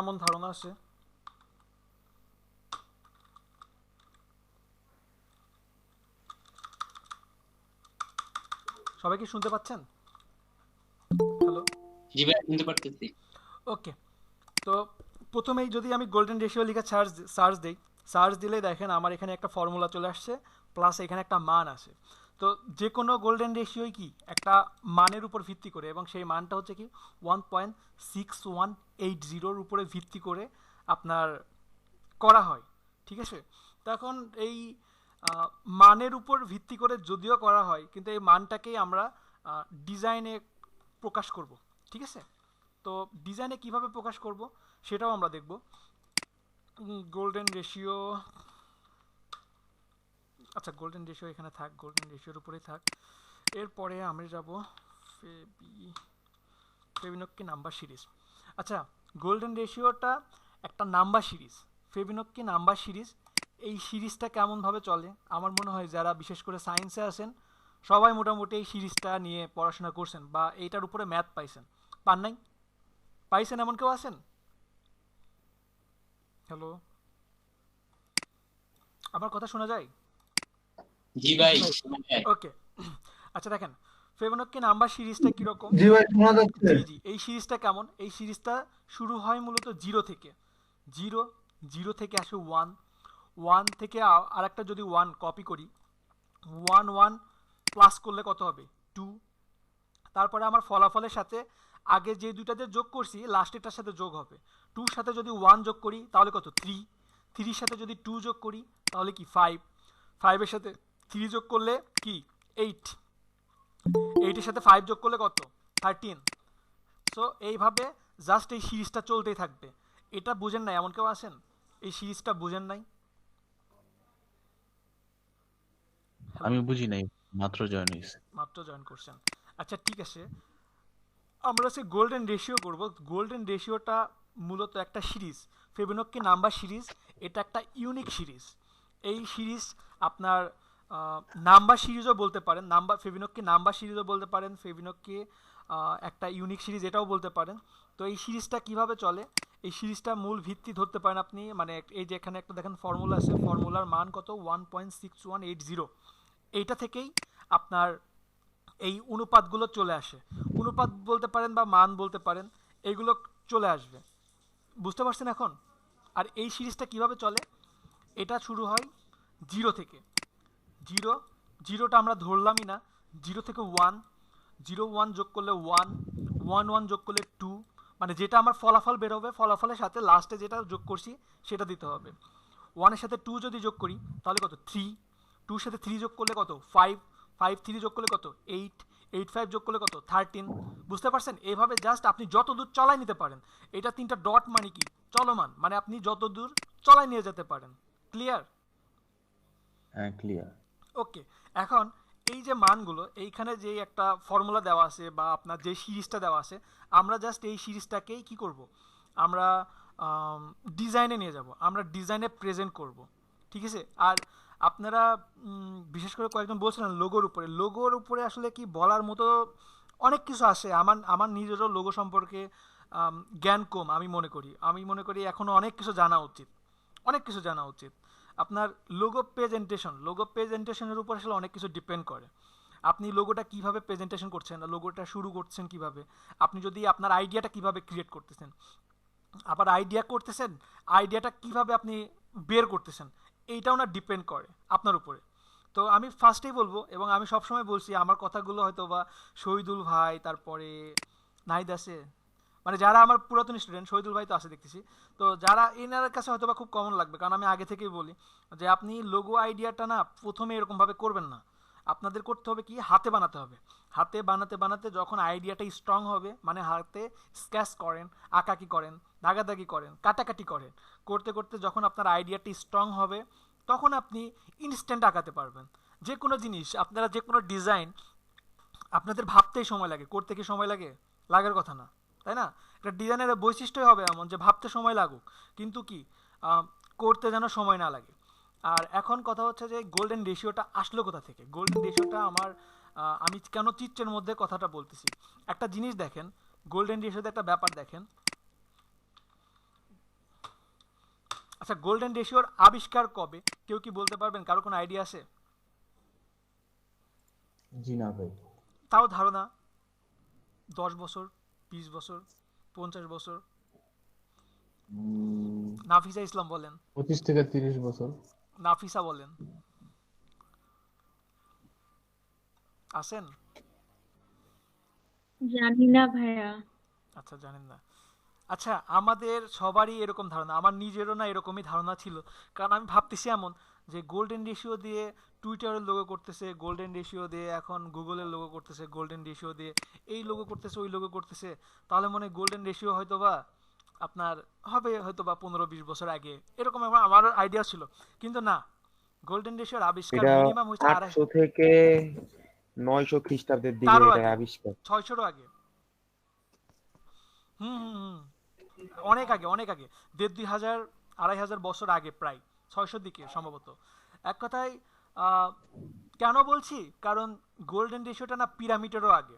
কেমন ধারণা আছে? সবাই কি শুনতে পাচ্ছেন? হ্যালো। জি ভাই, শুনতে পারতেছি। ওকে। তো প্রথমেই যদি আমি গোল্ডেন রেশিও লিখে সার্চ দিই, সার্চ দিলে দেখেন আমার এখানে একটা ফর্মুলা চলে আসছে, প্লাস এখানে একটা মান আসে। তো যে কোনো গোল্ডেন রেশিওই কি একটা মানের উপর ভিত্তি করে, এবং সেই মানটা হচ্ছে কি 1.6180-র উপরে ভিত্তি করে আপনার করা হয়। ঠিক আছে? তো এখন এই আহ, মানের উপর ভিত্তি করে যদিও করা হয়, কিন্তু এই মানটাকেই আমরা ডিজাইনে প্রকাশ করব। ঠিক আছে? তো ডিজাইনে কিভাবে প্রকাশ করব সেটাও আমরা দেখব। গোল্ডেন রেশিও, আচ্ছা গোল্ডেন রেশিও এখানে থাক, গোল্ডেন রেশিওর উপরেই থাক। এরপরে আমরা যাব ফেবি ফেবিনক্কি নাম্বার সিরিজ। আচ্ছা, গোল্ডেন রেশিওটা একটা নাম্বার সিরিজ, ফেবিনক্কি নাম্বার সিরিজ। এই সিরিজটা কেমনভাবে চলে আমার মনে হয় যারা বিশেষ করে সায়েন্সে আছেন সবাই মোটামুটি এই সিরিজটা নিয়ে পড়াশোনা করছেন বা এইটার উপরে ম্যাথ পাইছেন। পান নাই? পাইছেন এমন কেউ আছেন? হ্যালো, আমার কথা শোনা যায়? জি ভাই, শোনা যায়। ওকে। আচ্ছা দেখেন, ফেবোনাক্কি নাম্বার সিরিজটা কীরকম। জি ভাই, শোনা যাচ্ছে। জি জি, এই সিরিজটা কেমন, এই সিরিজটা শুরু হয় মূলত জিরো থেকে। জিরো, জিরো থেকে আসে ওয়ান, ওয়ান থেকে আরেকটা যদি ওয়ান কপি করি, ওয়ান ওয়ান প্লাস করলে কত হবে? টু। তারপরে আমার ফলাফলের সাথে আগে যে দুইটাতে যোগ করছি লাস্টেরটার সাথে যোগ হবে। টুর সাথে যদি ওয়ান যোগ করি তাহলে কত? থ্রি। থ্রির সাথে যদি টু যোগ করি তাহলে কি? ফাইভ। ফাইভের সাথে থ্রি যোগ করলে কি? এইট। এইটের সাথে ফাইভ যোগ করলে কত? 13। সো এইভাবে জাস্ট এই সিরিজটা চলতেই থাকবে। এটা বুঝেন নাই এমন কেউ আছেন? এই সিরিজটা বুঝেন নাই? হ্যালো, আমি বুঝি নাই, মাত্র জয়েন হয়েছে। মাত্র জয়েন করছেন। আচ্ছা ঠিক আছে, আমরা সে গোল্ডেন রেশিও করব। গোল্ডেন রেশিওটা মূলত একটা সিরিজ, ফেবোনাক্কি নাম্বার সিরিজ। এটা একটা ইউনিক সিরিজ। এই সিরিজ আপনার নাম্বার সিরিজও বলতে পারেন, নাম্বার ফেবোনাক্কি নাম্বার সিরিজও বলতে পারেন, ফেবোনাক্কি একটা ইউনিক সিরিজ এটাও বলতে পারেন। তো এই সিরিজটা কিভাবে চলে, এই সিরিজটা মূল ভিত্তি ধরতে পারেন আপনি, মানে এই যে এখানে একটা দেখেন ফর্মুলা আছে, ফর্মুলার মান কত? 1.6180। এইটা থেকেই আপনার এই অনুপাতগুলো চলে আসে। অনুপাত বলতে পারেন বা মান বলতে পারেন, এইগুলো চলে আসবে। বুঝতে পারছেন এখন? আর এই সিরিজটা কিভাবে চলে, এটা শুরু হয় জিরো থেকে। জিরো, জিরোটা আমরা ধরলামই না। জিরো থেকে ওয়ান, জিরো ওয়ান যোগ করলে ওয়ান, ওয়ান ওয়ান যোগ করলে টু, মানে যেটা আমার ফলাফল বেরোবে ফলাফলের সাথে লাস্টে যেটা যোগ করছি সেটা দিতে হবে। ওয়ানের সাথে টু যদি যোগ করি তাহলে কত? থ্রি। টুর সাথে থ্রি যোগ করলে কত? ফাইভ। ফাইভ থ্রি যোগ করলে কত? এইট। এইট ফাইভ যোগ করলে কত? 13। বুঝতে পারছেন? এইভাবে জাস্ট আপনি যত দূর চলাই নিতে পারেন। এটা তিনটা ডট মানে কি? চলমান, মানে আপনি যত দূর চলাই নিয়ে যেতে পারেন। ক্লিয়ার? হ্যাঁ, ক্লিয়ার। ওকে। এখন এই যে মানগুলো এইখানে যে একটা ফর্মুলা দেওয়া আছে বা আপনার যে সিরিজটা দেওয়া আছে, আমরা জাস্ট এই সিরিজটাকেই কি করব, আমরা ডিজাইনে নিয়ে যাব, আমরা ডিজাইনে প্রেজেন্ট করব। ঠিক আছে? আর আপনারা বিশেষ করে কয়েকজন বলছিলেন লোগোর উপরে, লোগোর উপরে আসলে কি বলার মতো অনেক কিছু আসে। আমার আমার নিজেরও লোগো সম্পর্কে জ্ঞান কম। আমি মনে করি এখনও অনেক কিছু জানা উচিত, অনেক কিছু জানা উচিত। আপনার লোগো প্রেজেন্টেশনের উপর আসলে অনেক কিছু ডিপেন্ড করে। আপনি লোগোটা কিভাবে প্রেজেন্টেশন করছেন, লোগোটা শুরু করছেন কিভাবে, আপনি যদি আপনার আইডিয়াটা কিভাবে ক্রিয়েট করতেছেন, আবার আইডিয়া করতেছেন, আইডিয়াটা কিভাবে আপনি বের করতেছেন, এইটাও না ডিপেন্ড করে আপনার উপরে। তো আমি ফার্স্টেই বলবো, এবং আমি সবসময় বলছি, আমার কথাগুলো হয়তো বা শহীদুল ভাই, তারপরে নাহিদ আছে, মানে যারা আমার পুরাতন স্টুডেন্ট, শহীদুল ভাই তো আছে দেখতেছি, তো যারা এনার কাছে হয়তো বা খুব কমন লাগবে, কারণ আমি আগে থেকেই বলি যে আপনি লোগো আইডিয়াটা না প্রথমে এরকমভাবে করবেন না। আপনাদের করতে হবে কি, হাতে বানাতে হবে। হাতে বানাতে বানাতে যখন আইডিয়াটা স্ট্রং হবে, মানে হাতে স্কেচ করেন, আঁকাকি করেন, দাগাদাগি করেন, কাটাকাটি করেন, করতে করতে যখন আপনার আইডিয়াটি স্ট্রং হবে, তখন আপনি ইনস্ট্যান্ট আঁকাতে পারবেন। যে কোনো জিনিস, আপনারা যে কোনো ডিজাইন আপনাদের ভাবতেই সময় লাগে, করতে কি সময় লাগে? লাগার কথা না, তাই না? এটা ডিজাইনের বৈশিষ্ট্যই হবে এমন যে ভাবতে সময় লাগুক, কিন্তু কি আহ, করতে যেন সময় না লাগে। আর এখন কথা হচ্ছে যে গোল্ডেন রেশিওটা আসলো কোথা থেকে? গোল্ডেন রেশিওটা আমার আমি কেন চিত্রের মধ্যে কথাটা বলতেছি, একটা জিনিস দেখেন, গোল্ডেন রেশিওতে একটা ব্যাপার দেখেন। আচ্ছা, গোল্ডেন রেশিওর আবিষ্কার কবে কেউ কি বলতে পারবেন? কারো কোনো আইডিয়া আছে? জি না ভাই। তাও ধারণা, 10 বছর, 20 বছর, 50 বছর? নাফিসা ইসলাম বলেন, 25 থেকে 30 বছর। নাফিসা বলেন, আছেন? জানি না ভাইয়া। আচ্ছা, জানেন না। আচ্ছা, আমাদের সবারই এরকম ধারণা, আমার নিজেরও না এরকমই ধারণা ছিল। কারণ আমি ভাবতেছি এমন যে গোল্ডেন রেশিও দিয়ে টুইটারের লোগো করতেছে, গোল্ডেন রেশিও দিয়ে এখন গুগলের লোগো করতেছে, গোল্ডেন রেশিও দিয়ে এই লোগো করতেছে, ওই লোগো করতেছে, তাহলে মনে হয় গোল্ডেন রেশিও হয়তো বা আপনার হবে হয়তো বা 15-20 বছর আগে, এরকম আমার আইডিয়া ছিল। কিন্তু না, গোল্ডেন রেশিওর আবিষ্কার এটা মিনিমাম হচ্ছে 800 থেকে 900 খ্রিস্টাব্দের দিকে তারও এটা আগে, আবিষ্কার। 600-ও আগে। হুম হুম হুম, অনেক আগে, অনেক আগে, 1500 2500 বছর আগে, প্রায় 600 দিকে সম্ভবত। এক কথায় আহ, কেন বলছি, কারণ গোল্ডেন রেশিওটা না পিরামিডেরও আগে।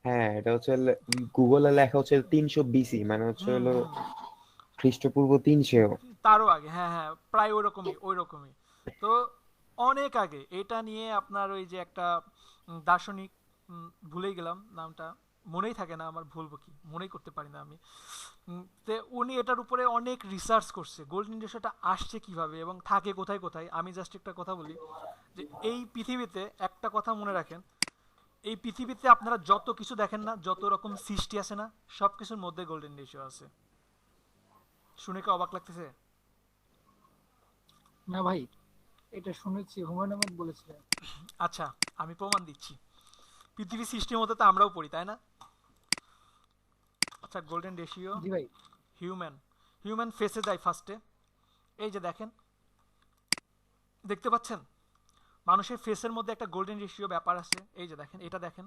হ্যাঁ, এটা হচ্ছে গুগলে লেখা হচ্ছে 300 বিসি, মানে হচ্ছে হুম হলো হুম, খ্রিস্টপূর্ব 300। তারও আগে, হ্যাঁ হ্যাঁ, প্রায় ওইরকমই ওইরকমই। তো অনেক আগে এটা নিয়ে আপনার ওই যে একটা দার্শনিক, ভুলেই গেলাম নামটা, মনেই থাকে না আমার, ভুলবো কি, মনেই করতে পারি না আমি। তে উনি এটার উপরে অনেক রিসার্চ করছে, গোল্ডেন রেশিওটা আসছে কিভাবে এবং থাকে কোথায় কোথায়। আমি জাস্ট একটা কথা বলি যে এই পৃথিবীতে একটা কথা মনে রাখেন, এই পৃথিবীতে আপনারা যত কিছু দেখেন না, যত রকম সৃষ্টি আছে না, সব কিছুর মধ্যে গোল্ডেন রেশিও আছে। শুনে কি অবাক লাগতেছে? না ভাই, এটা শুনেছি, হুমায়ুন আহমেদ বলেছিলেন। আচ্ছা, আমি প্রমাণ দিচ্ছি। পৃথিবীর সৃষ্টির মধ্যে তো আমরাও পড়ি, তাই না? আচ্ছা, গোল্ডেন রেশিও জি ভাই। হিউম্যান, হিউম্যান ফেসে যায় ফার্স্টে। এই যে দেখেন, দেখতে পাচ্ছেন মানুষের ফেসের মধ্যে একটা গোল্ডেন রেশিও ব্যাপার আছে। এই যে দেখেন, এটা দেখেন,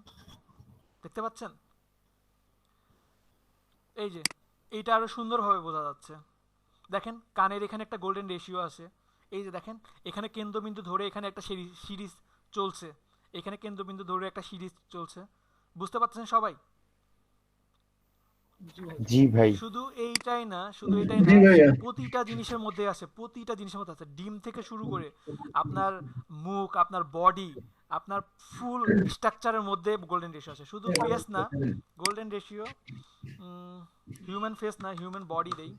দেখতে পাচ্ছেন? এই যে এইটা আরো সুন্দরভাবে বোঝা যাচ্ছে। দেখেন কানের এখানে একটা গোল্ডেন রেশিও আছে। এই যে দেখেন, এখানে কেন্দ্রবিন্দু ধরে এখানে একটা সিরিজ চলছে, এখানে কেন্দ্রবিন্দু ধরে একটা সিরিজ চলছে। বুঝতে পারছেন সবাই? জি ভাই। জি ভাই। শুধু এইটাই না, শুধু এটাই না, জি ভাইয়া। প্রতিটা জিনিসের মধ্যে আছে, প্রতিটা জিনিসের মধ্যে আছে। ডিম থেকে শুরু করে আপনার মুখ, আপনার বডি, আপনার ফুল স্ট্রাকচারের মধ্যে গোল্ডেন রেশিও আছে। শুধু ফেস না, গোল্ডেন রেশিও হিউম্যান ফেস না, হিউম্যান বডি দেই।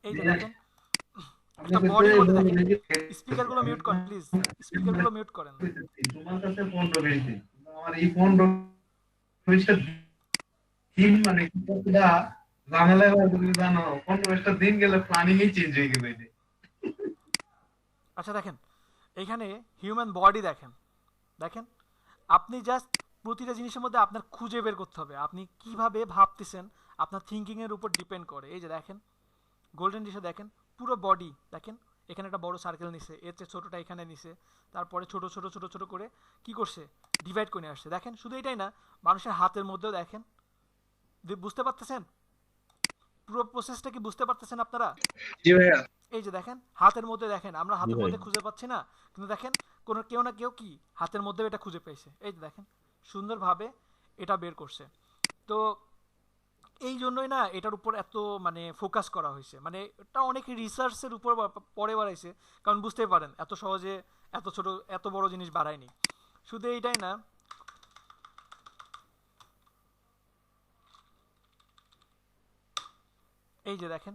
এই যে দেখেন, একটা বডির মধ্যে দেখেন। স্পিকারগুলো মিউট করেন প্লিজ, স্পিকারগুলো মিউট করেন। তোমার কাছে 15-20 দিন, আমার এই 15-20টা দিন মানে কতটা ঝামেলা হয় তুমি জানো? 15-20টা দিন গেলে প্ল্যানিংই চেঞ্জ হয়ে গেবে এটা। আচ্ছা দেখেন, এইখানে হিউম্যান বডি দেখেন, দেখেন আপনি জাস্ট প্রতিটা জিনিসের মধ্যে আপনার খুঁজে বের করতে হবে আপনি কিভাবে ভাবতেছেন, আপনার থিঙ্কিং এর উপর ডিপেন্ড করে। এই যে দেখেন, গোল্ডেন ডিশে দেখেন, পুরো বডি দেখেন, এখানে একটা বড় সার্কেল নিছে, এর চেয়ে ছোটটা এখানে নিছে, তারপরে ছোট ছোট ছোট ছোট করে কি করছে, ডিভাইড করে নিয়ে আসছে। দেখেন শুধু এটাই না, মানুষের হাতের মধ্যেও দেখেন, বুঝতে পারতেছেন? পুরো প্রসেসটা কি বুঝতে পারতেছেন আপনারা? জি ভাইয়া। এই যে দেখেন, হাতের মধ্যে দেখেন, আমরা হাতের ভাই। মধ্যে খুঁজে পাচ্ছি না, কিন্তু দেখেন কোনো কেউ না কেউ কি হাতের মধ্যে এটা খুঁজে পেয়েছে। এই যে দেখেন, সুন্দরভাবে এটা বের করছে। তো এই জন্যই না এটার উপর এত মানে ফোকাস করা হয়েছে, মানে এটা অনেক রিসার্চের উপর পরে বাড়াইছে। কারণ বুঝতেই পারেন এত সহজে এত ছোট এত বড় জিনিস বাড়ায়নি। শুধু এইটাই না, এই যে দেখেন,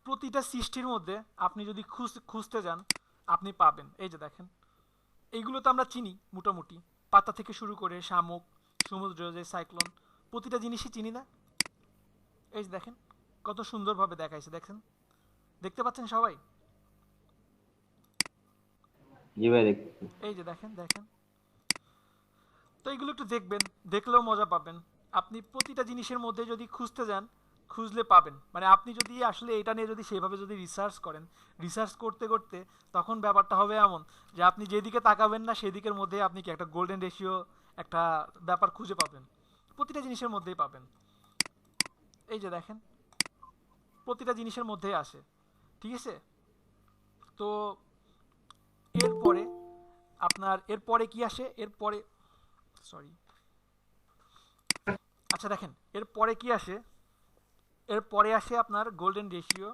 প্রতিটা সৃষ্টির মধ্যে আপনি যদি খুঁজতে যান আপনি পাবেন। এই যে দেখেন, এইগুলো তো আমরা চিনি মোটামুটি, পাতা থেকে শুরু করে শামুক, সমুদ্র, যে সাইক্লোন, প্রতিটা জিনিসই চিনি না? এই যে দেখেন কত সুন্দরভাবে দেখাইছে, দেখেন, দেখতে পাচ্ছেন সবাই? জি ভাই, দেখতেছি। এই যে দেখেন দেখেন, তো এগুলো একটু দেখবেন, দেখলেও মজা পাবেন। আপনি প্রতিটা জিনিসের মধ্যে যদি খুঁজতে যান, খুঁজলে পাবেন। মানে আপনি যদি আসলে এটা নিয়ে যদি সেভাবে যদি রিসার্চ করেন, রিসার্চ করতে করতে তখন ব্যাপারটা হবে এমন যে আপনি যেদিকে তাকাবেন না সেদিকের মধ্যে আপনি কি একটা গোল্ডেন রেশিও একটা ব্যাপার খুঁজে পাবেন, প্রতিটা জিনিসের মধ্যেই পাবেন। এই যে দেখেন, প্রতিটা জিনিসের মধ্যেই আসে, ঠিক আছে? তো এরপরে আপনার এরপরে কি আসে, এরপরে সরি, আচ্ছা দেখেন এরপরে কি আসে, এরপরে আসে আপনার golden ratio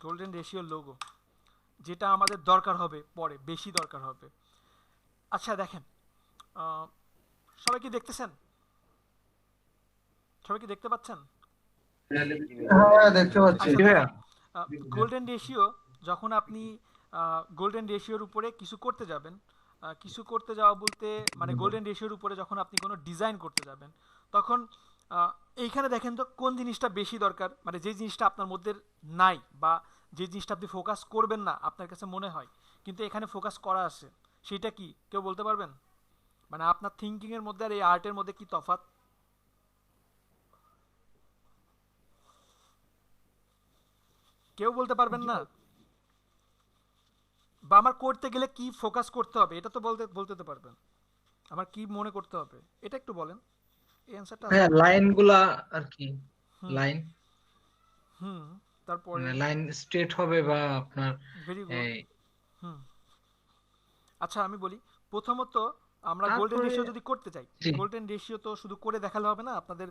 golden ratio logo, যেটা আমাদের দরকার হবে পরে, বেশি দরকার হবে। আচ্ছা দেখেন, আহ, সবাই কি দেখতেছেন? সবাই কি দেখতে পাচ্ছেন? হ্যাঁ দেখতে পাচ্ছি। আচ্ছা গোল্ডেন রেশিও, যখন আপনি গোল্ডেন রেশিওর উপরে কিছু করতে যাবেন, কিছু করতে যাওয়া বলতে মানে গোল্ডেন রেশিওর উপরে যখন আপনি কোনো ডিজাইন করতে যাবেন, তখন এইখানে দেখেন তো কোন জিনিসটা বেশি দরকার, মানে যে জিনিসটা আপনার মধ্যে নাই বা যে জিনিসটা আপনি ফোকাস করবেন না আপনার কাছে মনে হয়, কিন্তু এখানে ফোকাস করা আছে, সেটা কি কেউ বলতে পারবেন? মানে আপনার থিঙ্কিংয়ের মধ্যে আর এই আর্টের মধ্যে কি তফাৎ? কেউ বলতে পারবেন না? বা আমার করতে গেলে কি ফোকাস করতে হবে এটা তো বলতে বলতে তো পারবেন। আমার কি মনে করতে হবে এটা একটু বলেন, এই অ্যান্সারটা হ্যাঁ লাইন গুলা আর কি, হুম লাইন হুম তারপরে মানে লাইন স্ট্রেট হবে বা আপনার ভেরি গুড। এই হুম আচ্ছা আমি বলি, প্রথমত আমরা গোল্ডেন তারপরে রেশিও যদি করতে চাই, জি গোল্ডেন রেশিও তো শুধু করে দেখালে হবে না, আপনাদের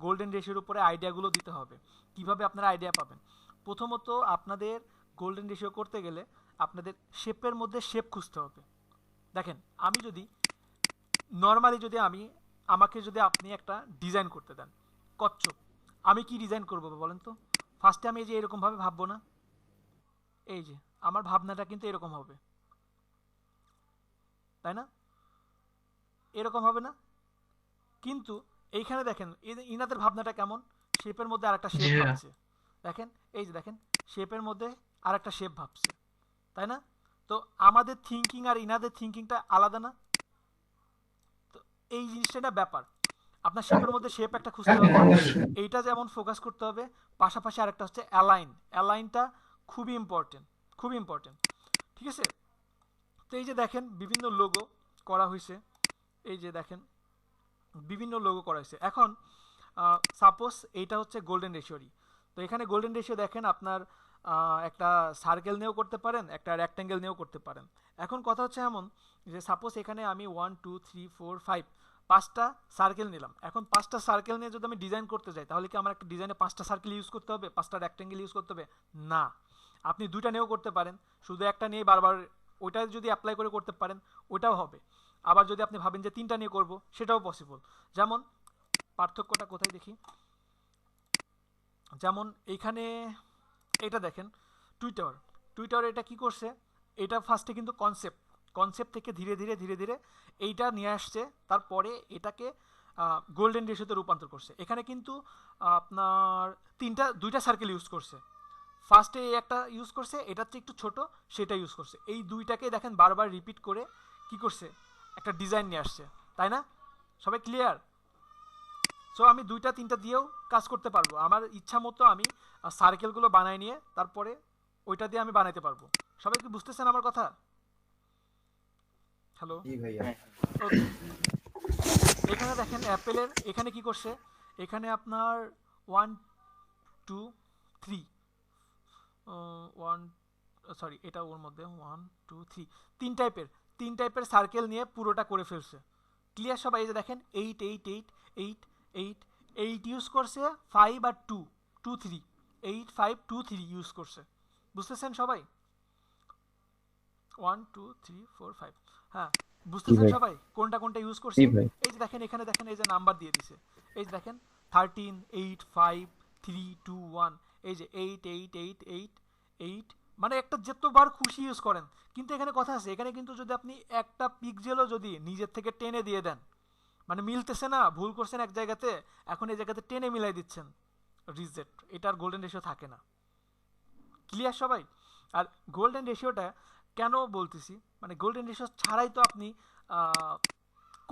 গোল্ডেন রেশিওর উপরে আইডিয়াগুলো দিতে হবে। কিভাবে আপনারা আইডিয়া পাবেন? প্রথমত আপনাদের গোল্ডেন রেশিও করতে গেলে আপনাদের শেপের মধ্যে শেপ খুঁজতে হবে। দেখেন আমি যদি নর্মালি যদি আমাকে যদি আপনি একটা ডিজাইন করতে দেন কচ্ছপ, আমি কি ডিজাইন করবো বলেন তো? ফার্স্টে আমি এই যে এরকম ভাবে ভাববো না, এই যে আমার ভাবনাটা কিন্তু এরকম হবে, তাই না? এরকম হবে না? কিন্তু এইখানে দেখেন ইনাদের ভাবনাটা কেমন, শেপের মধ্যে আরেকটা জি শেপ ভাইয়া। ভাবছে। দেখেন এই যে দেখেন শেপের মধ্যে আরেকটা শেপ ভাবছে, তাই না? তো আমাদের থিঙ্কিং আর ইনাদের থিঙ্কিংটা আলাদা না? তো এই জিনিসটা না ব্যাপার, আপনার শেপের মধ্যে শেপ একটা খুঁজতে হবে, এইটা যেমন ফোকাস করতে হবে, পাশাপাশি আরেকটা হচ্ছে অ্যালাইন। অ্যালাইনটা খুবই ইম্পর্টেন্ট, খুবই ইম্পর্টেন্ট, ঠিক আছে? তো এই যে দেখেন বিভিন্ন লোগো করা হয়েছে, এই যে দেখেন বিভিন্ন লোগো করা হয়েছে। এখন সাপোজ এইটা হচ্ছে গোল্ডেন রেশিওরই, তো এখানে গোল্ডেন রেশিও দেখেন আপনার একটা সার্কেল নিয়েও করতে পারেন, একটা রেক্ট্যাঙ্গেল নিয়েও করতে পারেন। এখন কথা হচ্ছে এমন যে সাপোজ এখানে আমি 1 2 3 4 5 পাঁচটা সার্কেল নিলাম, এখন পাঁচটা সার্কেল নিয়ে যদি আমি ডিজাইন করতে যাই তাহলে কি আমার একটা ডিজাইনে পাঁচটা সার্কেল ইউজ করতে হবে, পাঁচটা রেক্ট্যাঙ্গেল ইউজ করতে হবে? না, আপনি দুইটা নিয়েও করতে পারেন, শুধু একটা নিয়ে বারবার ওইটা যদি অ্যাপ্লাই করে করতে পারেন ওইটাও হবে। আবার যদি আপনি ভাবেন যে তিনটা নিয়ে করব সেটাও পসিবল। যেমন পার্থক্যটা কোথায় দেখি, যেমন এইখানে এটা দেখেন টুইটার, টুইটার এটা কি করছে, এটা ফার্স্টে কিন্তু কনসেপ্ট, কনসেপ্ট থেকে ধীরে ধীরে ধীরে ধীরে এইটা নিয়ে আসছে, তারপরে এটাকে গোল্ডেন রেশিওতে রূপান্তর করছে। এখানে কিন্তু আপনার দুইটা সার্কেল ইউজ করছে, ফার্স্টে এই একটা ইউজ করছে, এটার চেয়ে একটু ছোট সেটা ইউজ করছে, এই দুইটাকে দেখেন বারবার রিপিট করে কি করছে, একটা ডিজাইন নিয়ে আসছে, তাই না? সবাই ক্লিয়ার? সো আমি দুইটা তিনটা দিয়েও কাজ করতে পারবো, আমার ইচ্ছা মতো আমি সার্কেলগুলো বানাই নিয়ে তারপরে ওইটা দিয়ে আমি বানাইতে পারবো। সবাই কি বুঝতেছেন আমার কথা? হ্যালো, জি ভাইয়া। ওকে। এখানে দেখেন অ্যাপেলের এখানে কি করছে, এখানে আপনার 1 2 3 ওয়ান সরি এটা ওর মধ্যে 1 2 3 তিন টাইপের সার্কেল নিয়ে পুরোটা করে ফেলছে। ক্লিয়ার সবাই? এই যে দেখেন 8 ইউজ করছে, 5 আর 2 2 3, 8 5 2 3 ইউজ করছে। বুঝতেছেন সবাই? 1 2 3 4 5, হ্যাঁ জি বুঝতেছেন ভাই। সবাই কোনটা কোনটা ইউজ জি করছে? ভাই। এই যে দেখেন এখানে দেখেন এই যে নাম্বার দিয়ে দিছে, এই যে দেখেন 13 8 5 3 2 1, এই যে 8 মানে একটা যতবার খুশি ইউজ করেন। কিন্তু এখানে কথা আছে, এখানে কিন্তু যদি আপনি একটা পিক্সেলও যদি নিজের থেকে টেনে দিয়ে দেন, মানে মিলতেছে না, ভুল করছেন এক জায়গাতে, এখন এই জায়গাতে টেনে মিলাই দিচ্ছেন, রিজেক্ট, এটার গোল্ডেন রেশিও থাকে না। ক্লিয়ার সবাই? আর গোল্ডেন রেশিওটা কেন বলতেছি, মানে গোল্ডেন রেশিও ছাড়াই তো আপনি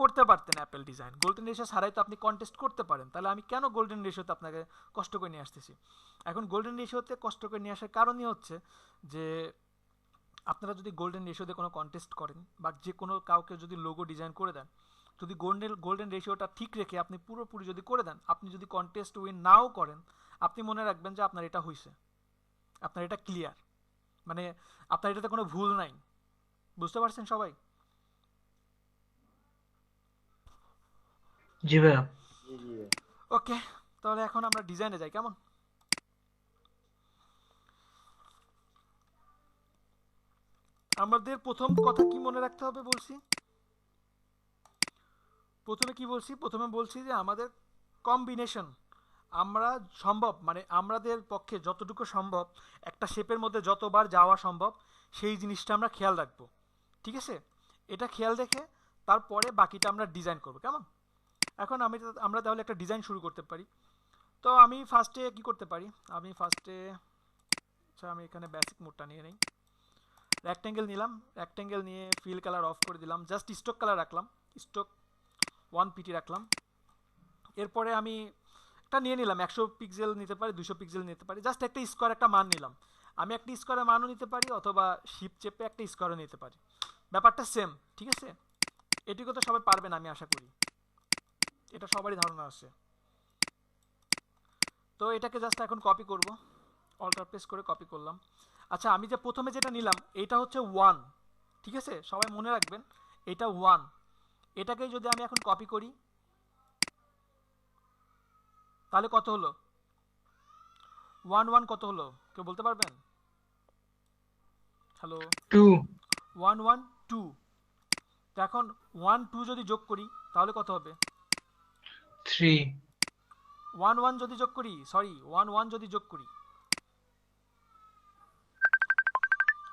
করতে পারতেন অ্যাপেল ডিজাইন, গোল্ডেন রেশিও ছাড়াই তো আপনি কন্টেস্ট করতে পারেন, তাহলে আমি কেন গোল্ডেন রেশিওতে আপনাকে কষ্ট করে নিয়ে আসতেছি? এখন গোল্ডেন রেশিওতে কষ্ট করে নিয়ে আসার কারণই হচ্ছে যে আপনারা যদি গোল্ডেন রেশিওতে কোনো কন্টেস্ট করেন বা যে কোনো কাউকে যদি লোগো ডিজাইন করে দেন, যদি গোল্ডেন রেশিওটা ঠিক রেখে আপনি পুরোপুরি যদি করে দেন, আপনি যদি কন্টেস্ট উইন নাও করেন, আপনি মনে রাখবেন যে আপনার এটা হয়েছে, আপনার এটা ক্লিয়ার, মানে আপনার এটাতে কোনো ভুল নাই। বুঝতে পারছেন সবাই? জি ভাইয়া। ওকে, তাহলে এখন আমরা ডিজাইনে যাই কেমন? আমাদের প্রথম কথা কি মনে রাখতে হবে বলছি, প্রথমে কি বলছি, প্রথমে বলছি যে আমাদের কম্বিনেশন, আমরা সম্ভব মানে আমাদের পক্ষে যতটুকু সম্ভব একটা শেপের মধ্যে যতবার যাওয়া সম্ভব সেই জিনিসটা আমরা খেয়াল রাখবো, ঠিক আছে? এটা খেয়াল রেখে তারপরে বাকিটা আমরা ডিজাইন করবো, কেমন? এখন আমরা তাহলে একটা ডিজাইন শুরু করতে পারি। তো আমি ফার্স্টে কি করতে পারি, আমি ফার্স্টে আচ্ছা আমি এখানে বেসিক মোডটা নিয়ে নিই, রেক্টেঙ্গেল নিলাম, রেক্টেঙ্গেল নিয়ে ফিল কালার অফ করে দিলাম, জাস্ট স্ট্রোক কালার রাখলাম, স্ট্রোক 1 পিটি রাখলাম। এরপরে আমি একটা নিয়ে নিলাম, 100 পিক্সেল নিতে পারি, 200 পিক্সেল নিতে পারি, জাস্ট একটা স্কোয়ার একটা মান নিলাম। আমি একটা স্কোয়ারের মানও নিতে পারি অথবা শিপ চেপে একটা স্কোয়ারও নিতে পারি, ব্যাপারটা সেম, ঠিক আছে? এটুকু তো সবাই পারবেন আমি আশা করি, এটা সবারই ধারণা আছে। তো এটাকে জাস্ট এখন কপি করব, অল্টার প্রেস করে কপি করলাম। আচ্ছা আমি যে প্রথমে যেটা নিলাম এটা হচ্ছে 1, ঠিক আছে? সবাই মনে রাখবেন এটা 1। এটাকে যদি আমি এখন কপি করি তাহলে কত হলো? 1 1 কত হলো কেউ বলতে পারবেন? হ্যালো, 2 1 1 2। তো এখন 1 2 যদি যোগ করি তাহলে কত হবে? 3 1 1 যদি যোগ করি, সরি 1 1 যদি যোগ করি,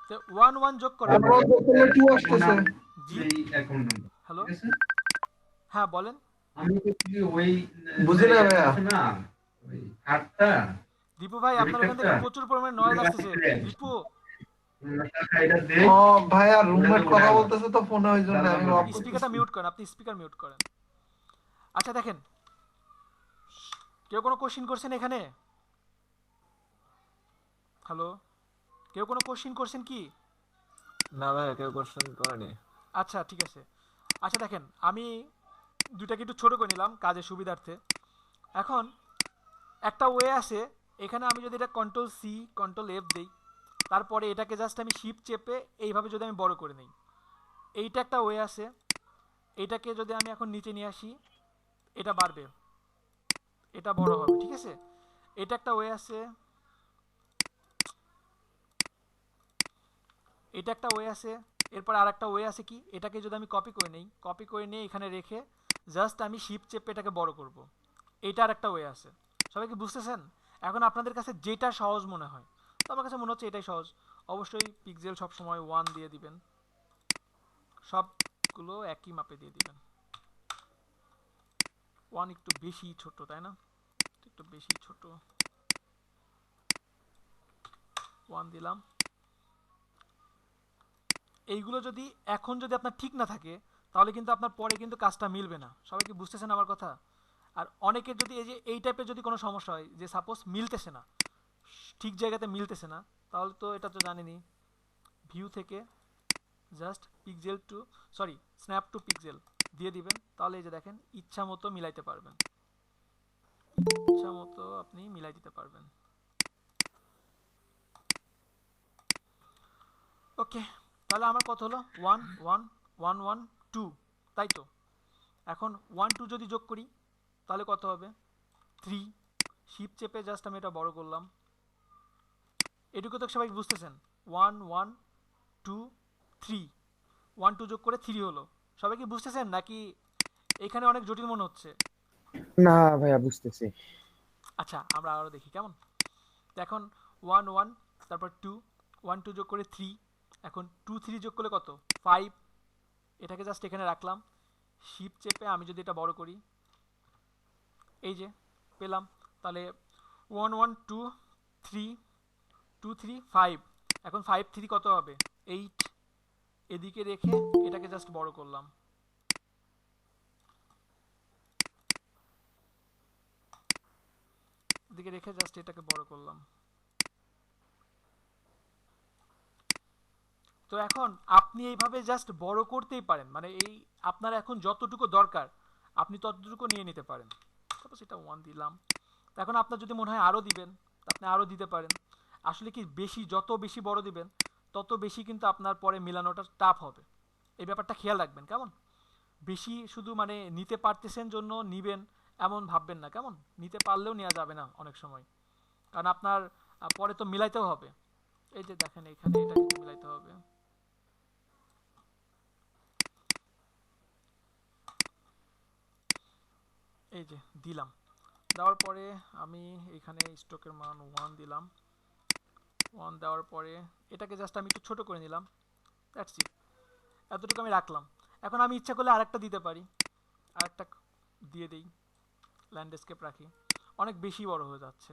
তো 1 1 যোগ করে জি এই অ্যাকাউন্ট নাম্বার, হ্যালো, ঠিক আছে? হ্যাঁ বলেন। আমি তো কি ওই বুঝি না ভাইয়া। আছে না ওই কার্ডটা, দীপু ভাই আপনার ওখান থেকে প্রচুর পরিমাণে নয়েজ আসতেছে। দীপু টাকা এটা দে। ও ভাইয়া রুমমেট কথা বলতেছে তো ফোনে, ওই জন্য আমি অফ স্পিকারটা মিউট করেন, আপনি স্পিকার মিউট করেন। আচ্ছা দেখেন, কেউ কোনো কোশ্চিন করছেন এখানে? হ্যালো, কেউ কোনো কোশ্চিন করছেন কি? না ভাই কেউ কোশ্চেন করেনি। আচ্ছা ঠিক আছে। আচ্ছা দেখেন আমি দুইটাকে একটু ছোট করে নিলাম কাজের সুবিধার্থে। এখন একটা ওয়ে আছে, এখানে আমি যদি এটা কন্ট্রোল সি কন্ট্রোল এফ দিই, তারপরে এটাকে জাস্ট আমি শিপ চেপে এইভাবে যদি আমি বড় করে নিই, এইটা একটা ওয়ে আছে। এইটাকে যদি আমি এখন নিচে নিয়ে আসি এটা বাড়বে, এটা বড় হবে, ঠিক আছে? এটা একটা ওয়ে আছে, এটা একটা ওয়ে আছে। এরপর আর একটা ওয়ে আছে কি, এটাকে যদি আমি কপি করে নেই, কপি করে নিয়ে এখানে রেখে জাস্ট আমি শিপ চেপে এটাকে বড় করব, এইটা আর একটা ওয়ে আছে। সবাই কি বুঝতেছেন? এখন আপনাদের কাছে যেটা সহজ মনে হয়, তো আমার কাছে মনে হচ্ছে এটাই সহজ। অবশ্যই পিক্সেল সবসময় 1 দিয়ে দিবেন, সবগুলো একই মাপে দিয়ে দিবেন। 1 একটু বেশি ছোট তাই না, একটু বেশি ছোট, 1 দিলাম। এইগুলো যদি এখন যদি আপনার ঠিক না থাকে তাহলে কিন্তু আপনার পরে কিন্তু কাজটা মিলবে না। সবাই কি বুঝতেছেন আমার কথা? আর অনেকের যদি এই যে এই টাইপের যদি কোনো সমস্যা হয়, যে সাপোজ মিলতেছে না, ঠিক জায়গাতে মিলতেছে না, তাহলে তো এটা তো জানেনই, ভিউ থেকে just pixel to sorry snap to pixel দিয়ে দিবেন, তাহলে এই যে দেখেন ইচ্ছা মতো মিলাইতে পারবেন, ইচ্ছা মতো আপনি মিলাই দিতে পারবেন। ওকে, তাহলে আমার কত হলো? 1 1 1 1 2, তাই তো? এখন 1 2 যদি যোগ করি তাহলে কত হবে? 3। শিপ চেপে জাস্ট আমি এটা বড় করলাম। এটুকু তো সবাই বুঝতেছেন? 1 1 2 3, 1 2 যোগ করে 3 হলো। সবাই কি বুঝতেছেন নাকি এখানে অনেক জটিল মনে হচ্ছে? না ভাইয়া বুঝতেছি। আচ্ছা আমরা আরও দেখি কেমন। তো এখন 1 1 তারপর 2, 1 2 যোগ করে 3, এখন 2 3 যোগ করলে কত? 5। এটাকে জাস্ট এখানে রাখলাম, শিপ চেপে আমি যদি এটা বড় করি, এই যে পেলাম। তাহলে 1 1 2 3 2 3 5, এখন 5 3 কত হবে? 8। এদিকে রেখে এটাকে জাস্ট বড় করলাম, এদিকে রেখে জাস্ট এটাকে বড় করলাম। তো এখন আপনি এইভাবে জাস্ট বড় করতেই পারেন, মানে এই আপনার এখন যতটুকু দরকার আপনি ততটুকু নিয়ে নিতে পারেন। তারপর সেটা 1 দিলাম। তো এখন আপনার যদি মনে হয় আরও দিবেন আপনি আরও দিতে পারেন। আসলে কি বেশি যত বেশি বড় দিবেন তত বেশি কিন্তু আপনার পরে মেলানোটা টাফ হবে, এই ব্যাপারটা খেয়াল রাখবেন কেমন? বেশি শুধু মানে নিতে পারতেছেন জন্য নিবেন এমন ভাববেন না কেমন? নিতে পারলেও নেওয়া যাবে না অনেক সময়, কারণ আপনার পরে তো মিলাইতেও হবে। এই যে দেখেন এখানে এটা কিন্তু মিলাইতে হবে, এই যে দিলাম, দেওয়ার পরে আমি এখানে স্টকের মান 1 দিলাম। 1 দেওয়ার পরে এটাকে জাস্ট আমি একটু ছোট করে নিলাম, দ্যাটস ইট। এতটুকু আমি রাখলাম। এখন আমি ইচ্ছা করলে আরেকটা দিতে পারি, আরেকটা দিয়ে দেই, ল্যান্ডস্কেপ রাখি, অনেক বেশি বড় হয়ে যাচ্ছে।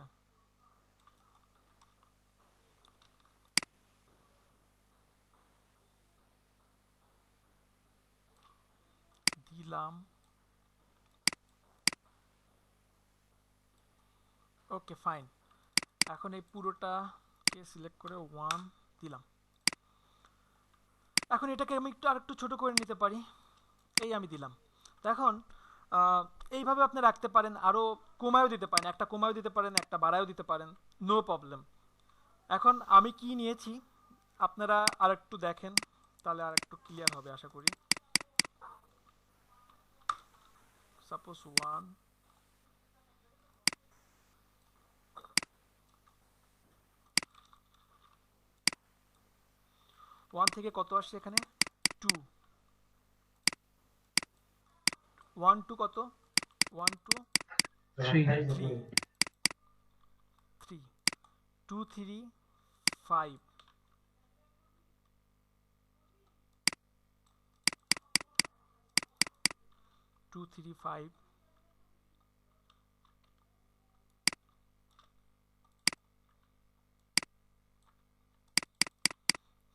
দিলাম, ওকে ফাইন। এখন এই পুরোটাকে সিলেক্ট করে 1 দিলাম। এখন এটাকে আমি একটু আরেকটু ছোট করে নিতে পারি, এই আমি দিলাম। তো এখন এইভাবে আপনি রাখতে পারেন, আরও কমায়ও দিতে পারেন, একটা কমায়ও দিতে পারেন, একটা বাড়ায়ও দিতে পারেন, নো প্রবলেম। এখন আমি কি নিয়েছি আপনারা আরেকটু দেখেন, তাহলে আরেকটু ক্লিয়ার হবে আশা করি। সাপোজ 1, থেকে কত আসছে এখানে 2, 1 টু কত 1 টু 3, 2 3 5, 2 3 5,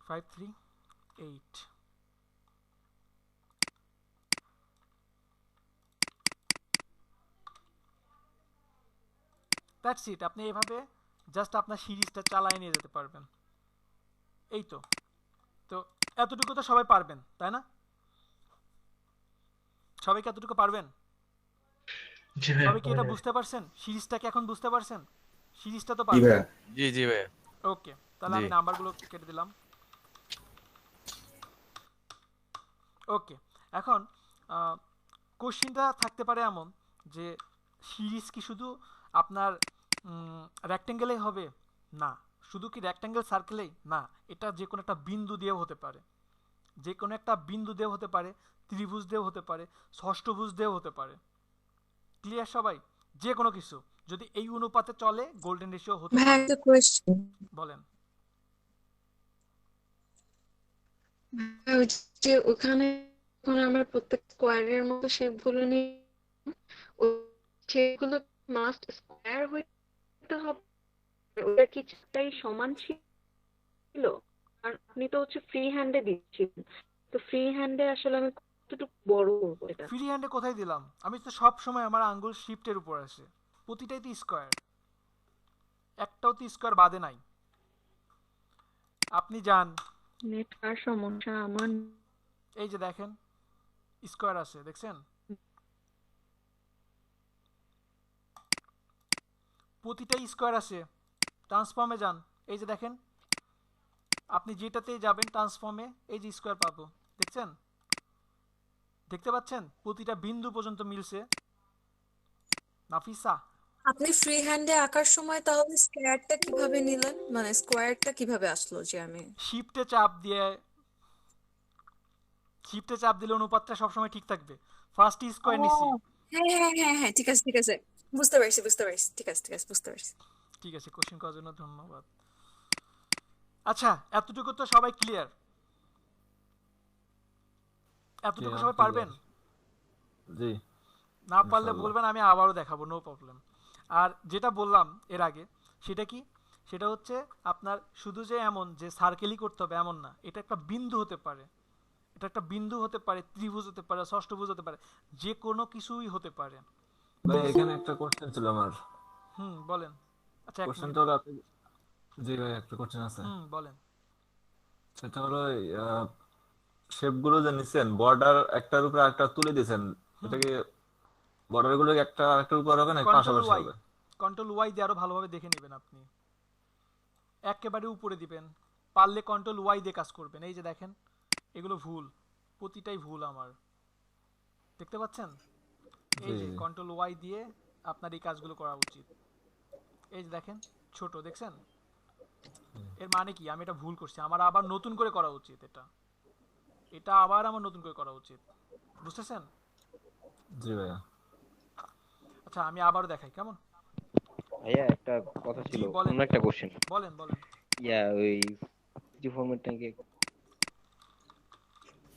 5 3 8। That's it. আপনি এইভাবে জাস্ট আপনার সিরিজটা চালায় নিয়ে যেতে পারবেন। এই তো, তো এতটুকু তো সবাই পারবেন তাই না? সবাই কি এতটুকু পারবেন? সবাই কি এটা বুঝতে পারছেন? সিরিজটাকে এখন বুঝতে পারছেন? সিরিজটা তো পারবেন। জি জি ভাই। ওকে, তাহলে আমি জি। নাম্বারগুলো কেটে দিলাম। ওকে, এখন কোশ্চিনটা থাকতে পারে এমন যে সিরিজ কি শুধু আপনার রেক্টেঙ্গেলেই হবে? না। শুধু কি রেক্টেঙ্গেল সার্কেলেই? না, এটা যে কোনো একটা বিন্দু দিয়েও হতে পারে, যে কোনো একটা বিন্দু দিয়েও হতে পারে, ত্রিভুজ দিয়েও হতে পারে, ষষ্ঠভুজ দিয়েও হতে পারে। ক্লিয়ার সবাই? যে কোনো কিছু যদি এই অনুপাতে চলে গোল্ডেন রেশিও হতে ভাই পারে। একটা কোয়েশ্চেন, বলেন। ওই যে ওখানে যখন আমরা প্রত্যেক স্কোয়ারের মতো শেপগুলো নিই, ওই শেপগুলো মাস্ট স্কোয়ার হইতে হবে? ওটা কি চারটাই সমান ছিল? কারণ আপনি তো হচ্ছে ফ্রি হ্যান্ডে দিচ্ছিলেন, তো ফ্রি হ্যান্ডে আসলে আমি কতটুকু বড় করবো এটা? ফ্রি হ্যান্ডে কোথায় দিলাম? আমি তো সব সময় আমার আঙ্গুল শিফটের উপর আসে, প্রতিটাই তো স্কোয়ার, একটাও তো স্কোয়ার বাদে নাই। আপনি যান, নেট আর সমস্যা আমার। এই যে দেখেন স্কোয়ার আছে, দেখছেন? প্রতিটাই স্কোয়ার আছে। ট্রান্সফর্মে যান, এই যে দেখেন, আপনি যেটাতেই যাবেন ট্রান্সফর্মে এই যে স্কোয়ার পাবো, দেখছেন? দেখতে পাচ্ছেন প্রতিটা বিন্দু পর্যন্ত মিলছে। নাফিসা, আপনি ফ্রি হ্যান্ডে আঁকার সময় তাহলে স্কোয়ারটা কিভাবে নিলেন, মানে স্কোয়ারটা কিভাবে আসলো যে আমি শিফটে চাপ দিয়ে, শিফটে চাপ দিলে অনুপাতটা সবসময় ঠিক থাকবে। ফার্স্ট ও স্কোয়ার নিছি। হ্যাঁ হ্যাঁ হ্যাঁ হ্যাঁ ঠিক আছে ঠিক আছে, বুঝতে পারছি বুঝতে পারছি, ঠিক আছে ঠিক আছে বুঝতে পারছি। ঠিক আছে, কোশ্চেন করার জন্য ধন্যবাদ। আচ্ছা, এতটুকু তো সবাই ক্লিয়ার? এতটুকু সবাই পারবেন? জি না পারলে ইনশাআল্লাহ। বলবেন, আমি আবারও দেখাবো, নো প্রবলেম। আর যেটা বললাম এর আগে, সেটা কি? সেটা হচ্ছে আপনার শুধু যে এমন যে সার্কেলই করতে হবে এমন না, এটা একটা বিন্দু হতে পারে, এটা একটা বিন্দু হতে পারে, ত্রিভুজ হতে পারে, ষষ্ঠভুজ হতে পারে, যে কোনো কিছুই হতে পারে। ভাই এখানে একটা কোশ্চেন ছিল আমার। বলেন। আচ্ছা, এক মিনিট। কোশ্চেনটা হলো আপনি, জি ভাই একটা কোশ্চেন আছে। বলেন। সেটা হলো শেপ গুলো যে নিছেন, বর্ডার একটার উপরে একটা তুলে দিয়েছেন, এটা কি বর্ডার গুলো কি একটা আরেকটার উপর হবে নাকি কন্ট্রোল পাশাপাশি ওয়াই, হবে? কন্ট্রোল ওয়াই দিয়ে আরো ভালোভাবে দেখে নেবেন আপনি। একেবারে উপরে দিবেন, পারলে কন্ট্রোল ওয়াই দিয়ে কাজ করবেন। এই যে দেখেন, এগুলো ভুল, প্রতিটাই ভুল আমার, দেখতে পাচ্ছেন? এই জি যে জি। কন্ট্রোল ওয়াই দিয়ে আপনার এই কাজগুলো করা উচিত। এই যে দেখেন ছোট, দেখছেন? এর মানে কি আমি এটা ভুল করছি, আমার আবার নতুন করে করা উচিত, এটা এটা আবার আমার নতুন করে করা উচিত। বুঝতেছেন? জি ভাইয়া। আচ্ছা আমি আবারও দেখাই কেমন। ভাইয়া একটা কথা ছিল, জি, বলেন। অন্য একটা কোশ্চেন। বলেন বলেন। ওই পিএসডি ফরম্যাটটাকে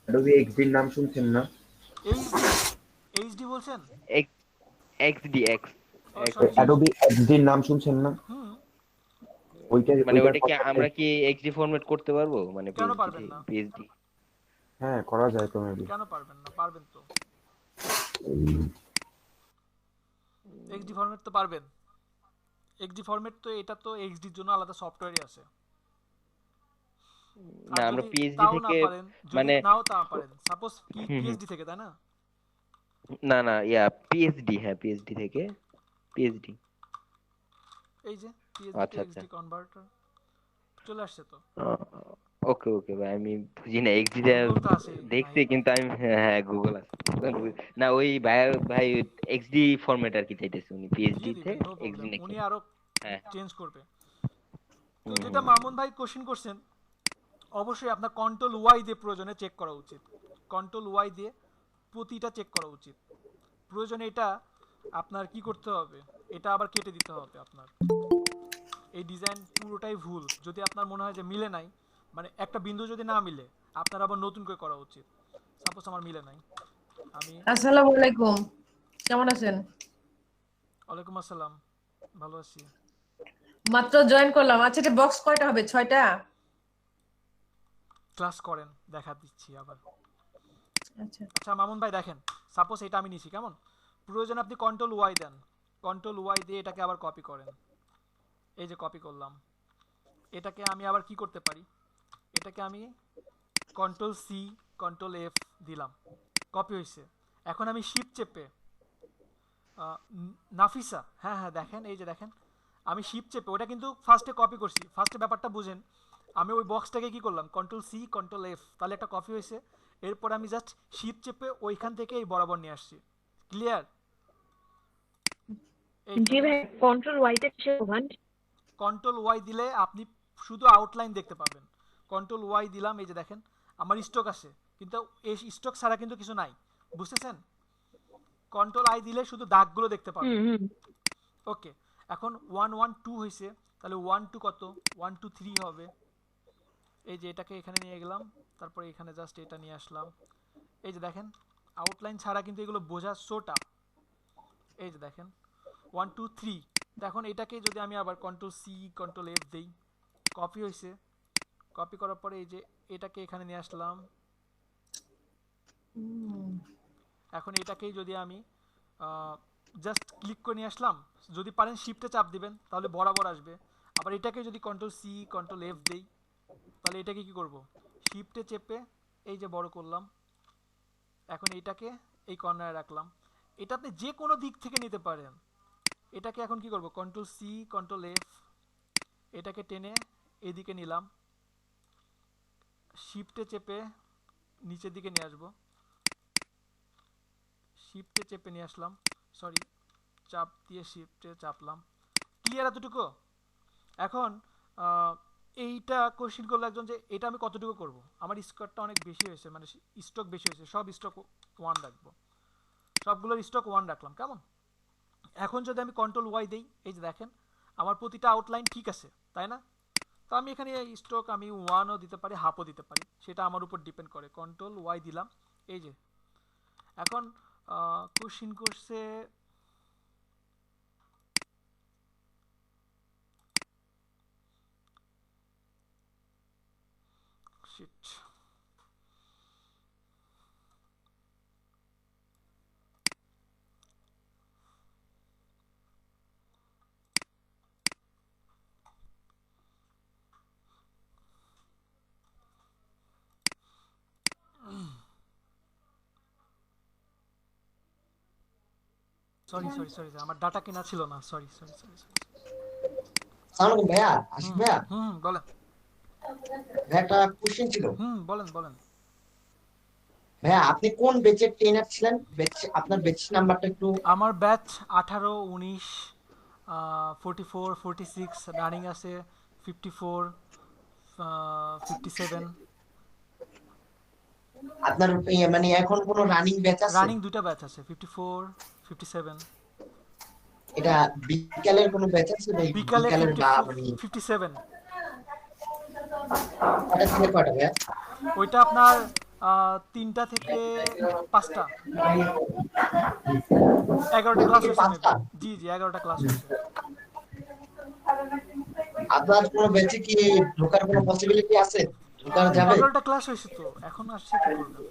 অ্যাডোবি এক্সডি নাম শুনছেন না? এইচডি, এইচডি বলছেন? এক্সডি এক্স ও সরি সরি। অ্যাডোবি এক্সডি নাম শুনছেন না? হুম। মানে ওইটা কি আমরা কি এক্সডি ফরম্যাট করতে পারবো, মানে কেন পারবেন না? পিএসডি? হ্যাঁ করা যায় তো মেবি। কেন পারবেন না? পারবেন তো। এক্সডি ফরম্যাট তো পারবেন। এক্সডি ফরম্যাট তো এটা তো এক্সডির জন্য আলাদা সফটওয়্যারই আছে। আর না আমরা যদি পিএসডি তাও না থেকে পারেন, যদি মানে নাও তা পারেন, সাপোজ কি হুম, হুম। পিএইচডি থেকে, তাই না? না পিএসডি, হ্যাঁ পিএসডি থেকে পিএসডি। এই যে পিএইচডি টু আচ্ছা আচ্ছা, এক্সডি কনভার্টার চলে আসছে তো। ওকে ওকে ভাই, আমি বুঝি না এক্সডি গুগল তো আছে দেখছি ভাই। কিন্তু আমি, হ্যাঁ গুগল আছে না ওই ভাই এক্সডি ফরম্যাট আর কি চাইতেছি উনি, পিএসডি দিয়ে তে দিবেন, নো এক্সডি প্রবলেম, নাকি? উনি আরো হ্যাঁ চেঞ্জ করবে। তো হুম, যেটা হুম। মামুন ভাই কোশ্চেন করছেন, অবশ্যই আপনার কন্ট্রোল ওয়াই দিয়ে প্রয়োজনে চেক করা উচিত। কন্ট্রোল ওয়াই দিয়ে প্রতিটা চেক করা উচিত। প্রয়োজনে এটা আপনার কি করতে হবে, এটা আবার কেটে দিতে হবে আপনার। এই ডিজাইন পুরোটাই ভুল, যদি আপনার মনে হয় যে মিলে নাই, মানে একটা বিন্দু যদি না মিলে, আপনার আবার নতুন করে করা উচিত। সাপোজ আমার মিলে নাই, আমি আসসালামু আলাইকুম, কেমন আছেন? ওয়ালাইকুম আসসালাম, ভালো আছি। মাত্র জয়েন করলাম। আচ্ছা, এটা বক্স কয়টা হবে? 6টা? ক্লাস করেন, দেখা দিচ্ছি আবার। আচ্ছা আচ্ছা মামুন ভাই দেখেন, সাপোজ এটা আমি নিছি, কেমন? প্রয়োজনে আপনি কন্ট্রোল ওয়াই দেন, কন্ট্রোল ওয়াই দিয়ে এটাকে আবার কপি করেন। এই যে কপি করলাম, এটাকে আমি আবার কি করতে পারি, এটাকে আমি কন্ট্রোল সি কন্ট্রোল এফ দিলাম, কপি হয়েছে। এখন আমি শিফট চেপে নাফিসা, হ্যাঁ হ্যাঁ দেখেন, এই যে দেখেন আমি শিফট চেপে, ওটা কিন্তু ফার্স্টে কপি করছি, ফার্স্টে ব্যাপারটা বুঝেন। আমি ওই বক্সটাকে কি করলাম, কন্ট্রোল সি কন্ট্রোল এফ, তাহলে একটা কপি হয়েছে। এরপর আমি জাস্ট শিফট চেপে ওইখান থেকে এই বরাবর নিয়ে আসছি। ক্লিয়ার? জি ভাই, কন্ট্রোল ওয়াইতে কিসের কমান্ড? কন্ট্রোল ওয়াই দিলে আপনি শুধু আউটলাইন দেখতে পাবেন। কন্ট্রোল ওয়াই দিলাম, এই যে দেখেন আমার স্টক আছে, কিন্তু এই স্টক ছাড়া কিন্তু কিছু নাই, বুঝতেছেন? কন্ট্রোল আই দিলে শুধু দাগগুলো দেখতে পাবেন। ওকে, এখন 1 1 2 হয়েছে, তাহলে 1 2 কত, 1 2 3 হবে। এই যে এটাকে এখানে নিয়ে গেলাম, তারপরে এখানে জাস্ট এটা নিয়ে আসলাম। এই যে দেখেন আউটলাইন ছাড়া কিন্তু এগুলো বোঝা সোটা। এই যে দেখেন 1 2 3। এখন এটাকে যদি আমি আবার কন্ট্রোল সি কন্ট্রোল এফ দেই, কপি হয়েছে। কপি করার পরে এই যে এটাকে এখানে নিয়ে আসলাম। এখন এটাকেই যদি আমি জাস্ট ক্লিক করে নিয়ে আসলাম, যদি পারেন শিফটে চাপ দিবেন তাহলে বরাবর আসবে। আবার এটাকে যদি কন্ট্রোল সি কন্ট্রোল এফ দেই, তাহলে এটাকে কি করব, শিফটে চেপে এই যে বড় করলাম। এখন এটাকে এই কর্নারে রাখলাম। এটা আপনি যে কোনো দিক থেকে নিতে পারেন। এটাকে এখন কি করব, কন্ট্রোল সি কন্ট্রোল এফ, এটাকে টেনে এদিকে নিলাম, শিফটে চেপে নিচের দিকে নিয়ে আসবো। শিফটে চেপে নিয়ে আসলাম, সরি চাপ দিয়ে শিফটে চাপলাম। ক্লিয়ার এতটুকু? এখন এইটা কোশ্চেন করলো একজন যে এটা আমি কতটুকু করব, আমার স্কোরটা অনেক বেশি হয়েছে, মানে স্টক বেশি হয়েছে, সব স্টক 1 রাখবো, সবগুলোর স্টক 1 রাখলাম, কেমন? এখন যদি আমি কন্ট্রোল ওয়াই দেই, এই যে দেখেন আমার প্রতিটা আউটলাইন ঠিক আছে, তাই না? তো আমি এখানে স্টক আমি 1ও দিতে পারি, হাফও দিতে পারি, সেটা আমার উপর ডিপেন্ড করে। কন্ট্রোল ওয়াই দিলাম, এই যে এখন কোশ্চেন করছে শিট, সরি সরি সরি আমার ডাটা কেনা ছিল না, সরি সরি সরি সরি। আসসালামু আলাইকুম ভাইয়া, আশিক ভাইয়া। বলেন ভাইয়া একটা কোশ্চেন ছিল। বলেন বলেন। ভাইয়া আপনি কোন ব্যাচের ট্রেনার ছিলেন? আপনার ব্যাচ নাম্বারটা একটু। আমার ব্যাচ 18 19 44 46 রানিং আছে 54 57। আপনার মানে এখন কোন রানিং ব্যাচ আছে? রানিং দুটো ব্যাচ আছে, 54 57। এটা বিকালের কোনো ব্যাচ আছে ভাই? বিকালে বিকালের বা মানে 57। কটা থেকে কটা ভাইয়া? ওইটা আপনার 3টা থেকে 5টা, 11টা ক্লাস হয়েছে মেবি। 5টা? জি জি 11টা ক্লাস হয়েছে। আপনার কোনো ব্যাচে কি ঢোকার কোনো পসিবিলিটি আছে? ঢোকা যাবে? 11টা ক্লাস হয়েছে তো, এখন আসছে কি করবেন?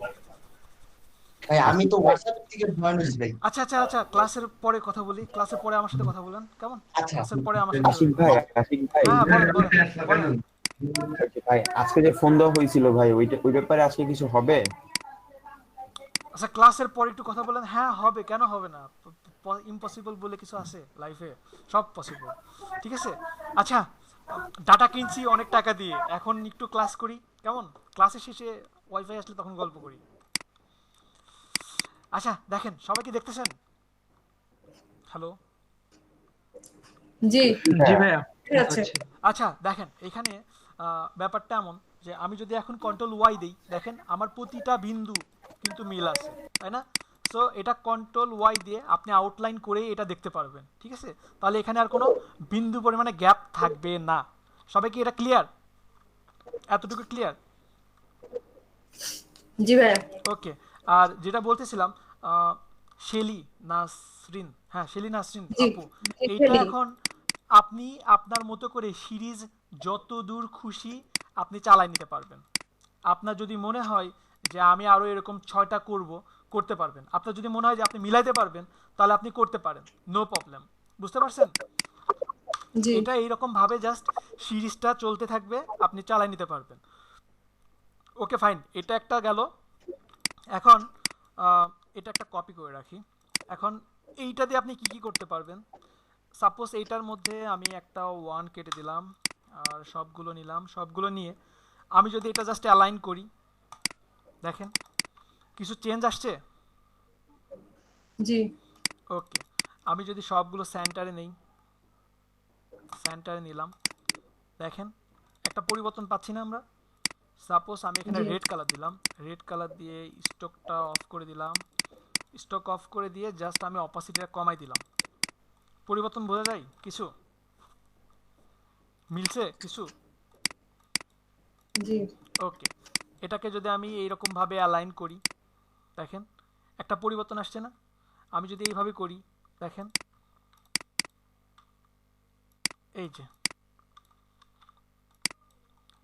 ভাই আমি তো হোয়াটসঅ্যাপ থেকে জয়েন হয়েছি ভাই। আচ্ছা আচ্ছা আচ্ছা, ক্লাসের পরে কথা বলি, ক্লাসের পরে আমার সাথে কথা বলেন কেমন? আচ্ছা ক্লাসের পরে আমার সাথে আশিক ভাই, আশিক ভাই, হ্যাঁ বলেন বলেন বলেন। ভাই আজকে যে ফোন দেওয়া হয়েছিল ভাই, ওই ব্যাপারে আজকে কিছু হবে? আচ্ছা ক্লাসের পরে একটু কথা বলেন। হ্যাঁ হবে, কেন হবে না? ইম্পসিবল বলে কিছু আছে লাইফে? সব পসিবল, ঠিক আছে। আচ্ছা ডাটা কিনছি অনেক টাকা দিয়ে, এখন একটু ক্লাস করি কেমন? ক্লাসের শেষে ওয়াইফাই আসলে তখন গল্প করি। আচ্ছা দেখেন, সবাই কি দেখতেছেন? হ্যালো জি জি ভাইয়া ঠিক আছে। আচ্ছা দেখেন এখানে ব্যাপারটা এমন যে আমি যদি এখন কন্ট্রোল ওয়াই দিই, দেখেন আমার প্রতিটা বিন্দু কিন্তু মিল আছে, তাই না? সো এটা কন্ট্রোল ওয়াই দিয়ে আপনি আউটলাইন করে এটা দেখতে পারবেন, ঠিক আছে। তাহলে এখানে আর কোনো বিন্দু পরিমাণে গ্যাপ থাকবে না। সবাই কি এটা ক্লিয়ার? এতটুকু ক্লিয়ার? জি ভাইয়া। ওকে। আর যেটা বলতেছিলাম, শেলি নাসরিন, হ্যাঁ শেলি নাসরিন জি আপু, জি, এইটা খেলি। এখন আপনি আপনার মতো করে সিরিজ যত দূর খুশি আপনি চালাই নিতে পারবেন। আপনার যদি মনে হয় যে আমি আরো এরকম 6টা করতে পারবেন। আপনার যদি মনে হয় যে আপনি মিলাইতে পারবেন, তাহলে আপনি করতে পারেন, নো প্রবলেম। বুঝতে পারছেন? জি এটা এইরকম ভাবে জাস্ট সিরিজটা চলতে থাকবে, আপনি চালাই নিতে পারবেন। ওকে ফাইন, এটা একটা গেল। এখন এটা একটা কপি করে রাখি। এখন এইটা দিয়ে আপনি কি কি করতে পারবেন? সাপোজ এইটার মধ্যে আমি একটা 1 কেটে দিলাম, আর সবগুলো নিলাম। সবগুলো নিয়ে আমি যদি এটা জাস্ট অ্যালাইন করি, দেখেন কিছু চেঞ্জ আসছে। জি ওকে, আমি যদি সবগুলো সেন্টারে নেই, সেন্টারে নিলাম, দেখেন একটা পরিবর্তন পাচ্ছি না আমরা? সাপোজ আমি এখানে জি রেড কালার দিলাম, রেড কালার দিয়ে স্টকটা অফ করে দিলাম, স্টক অফ করে দিয়ে জাস্ট আমি অপাসিটিটা কমাই দিলাম। পরিবর্তন বোঝা যায় কিছু? মিলছে কিছু? জি ওকে, এটাকে যদি আমি এইরকম ভাবে অ্যালাইন করি, দেখেন একটা পরিবর্তন আসছে না? আমি যদি এইভাবে করি, দেখেন এই যে,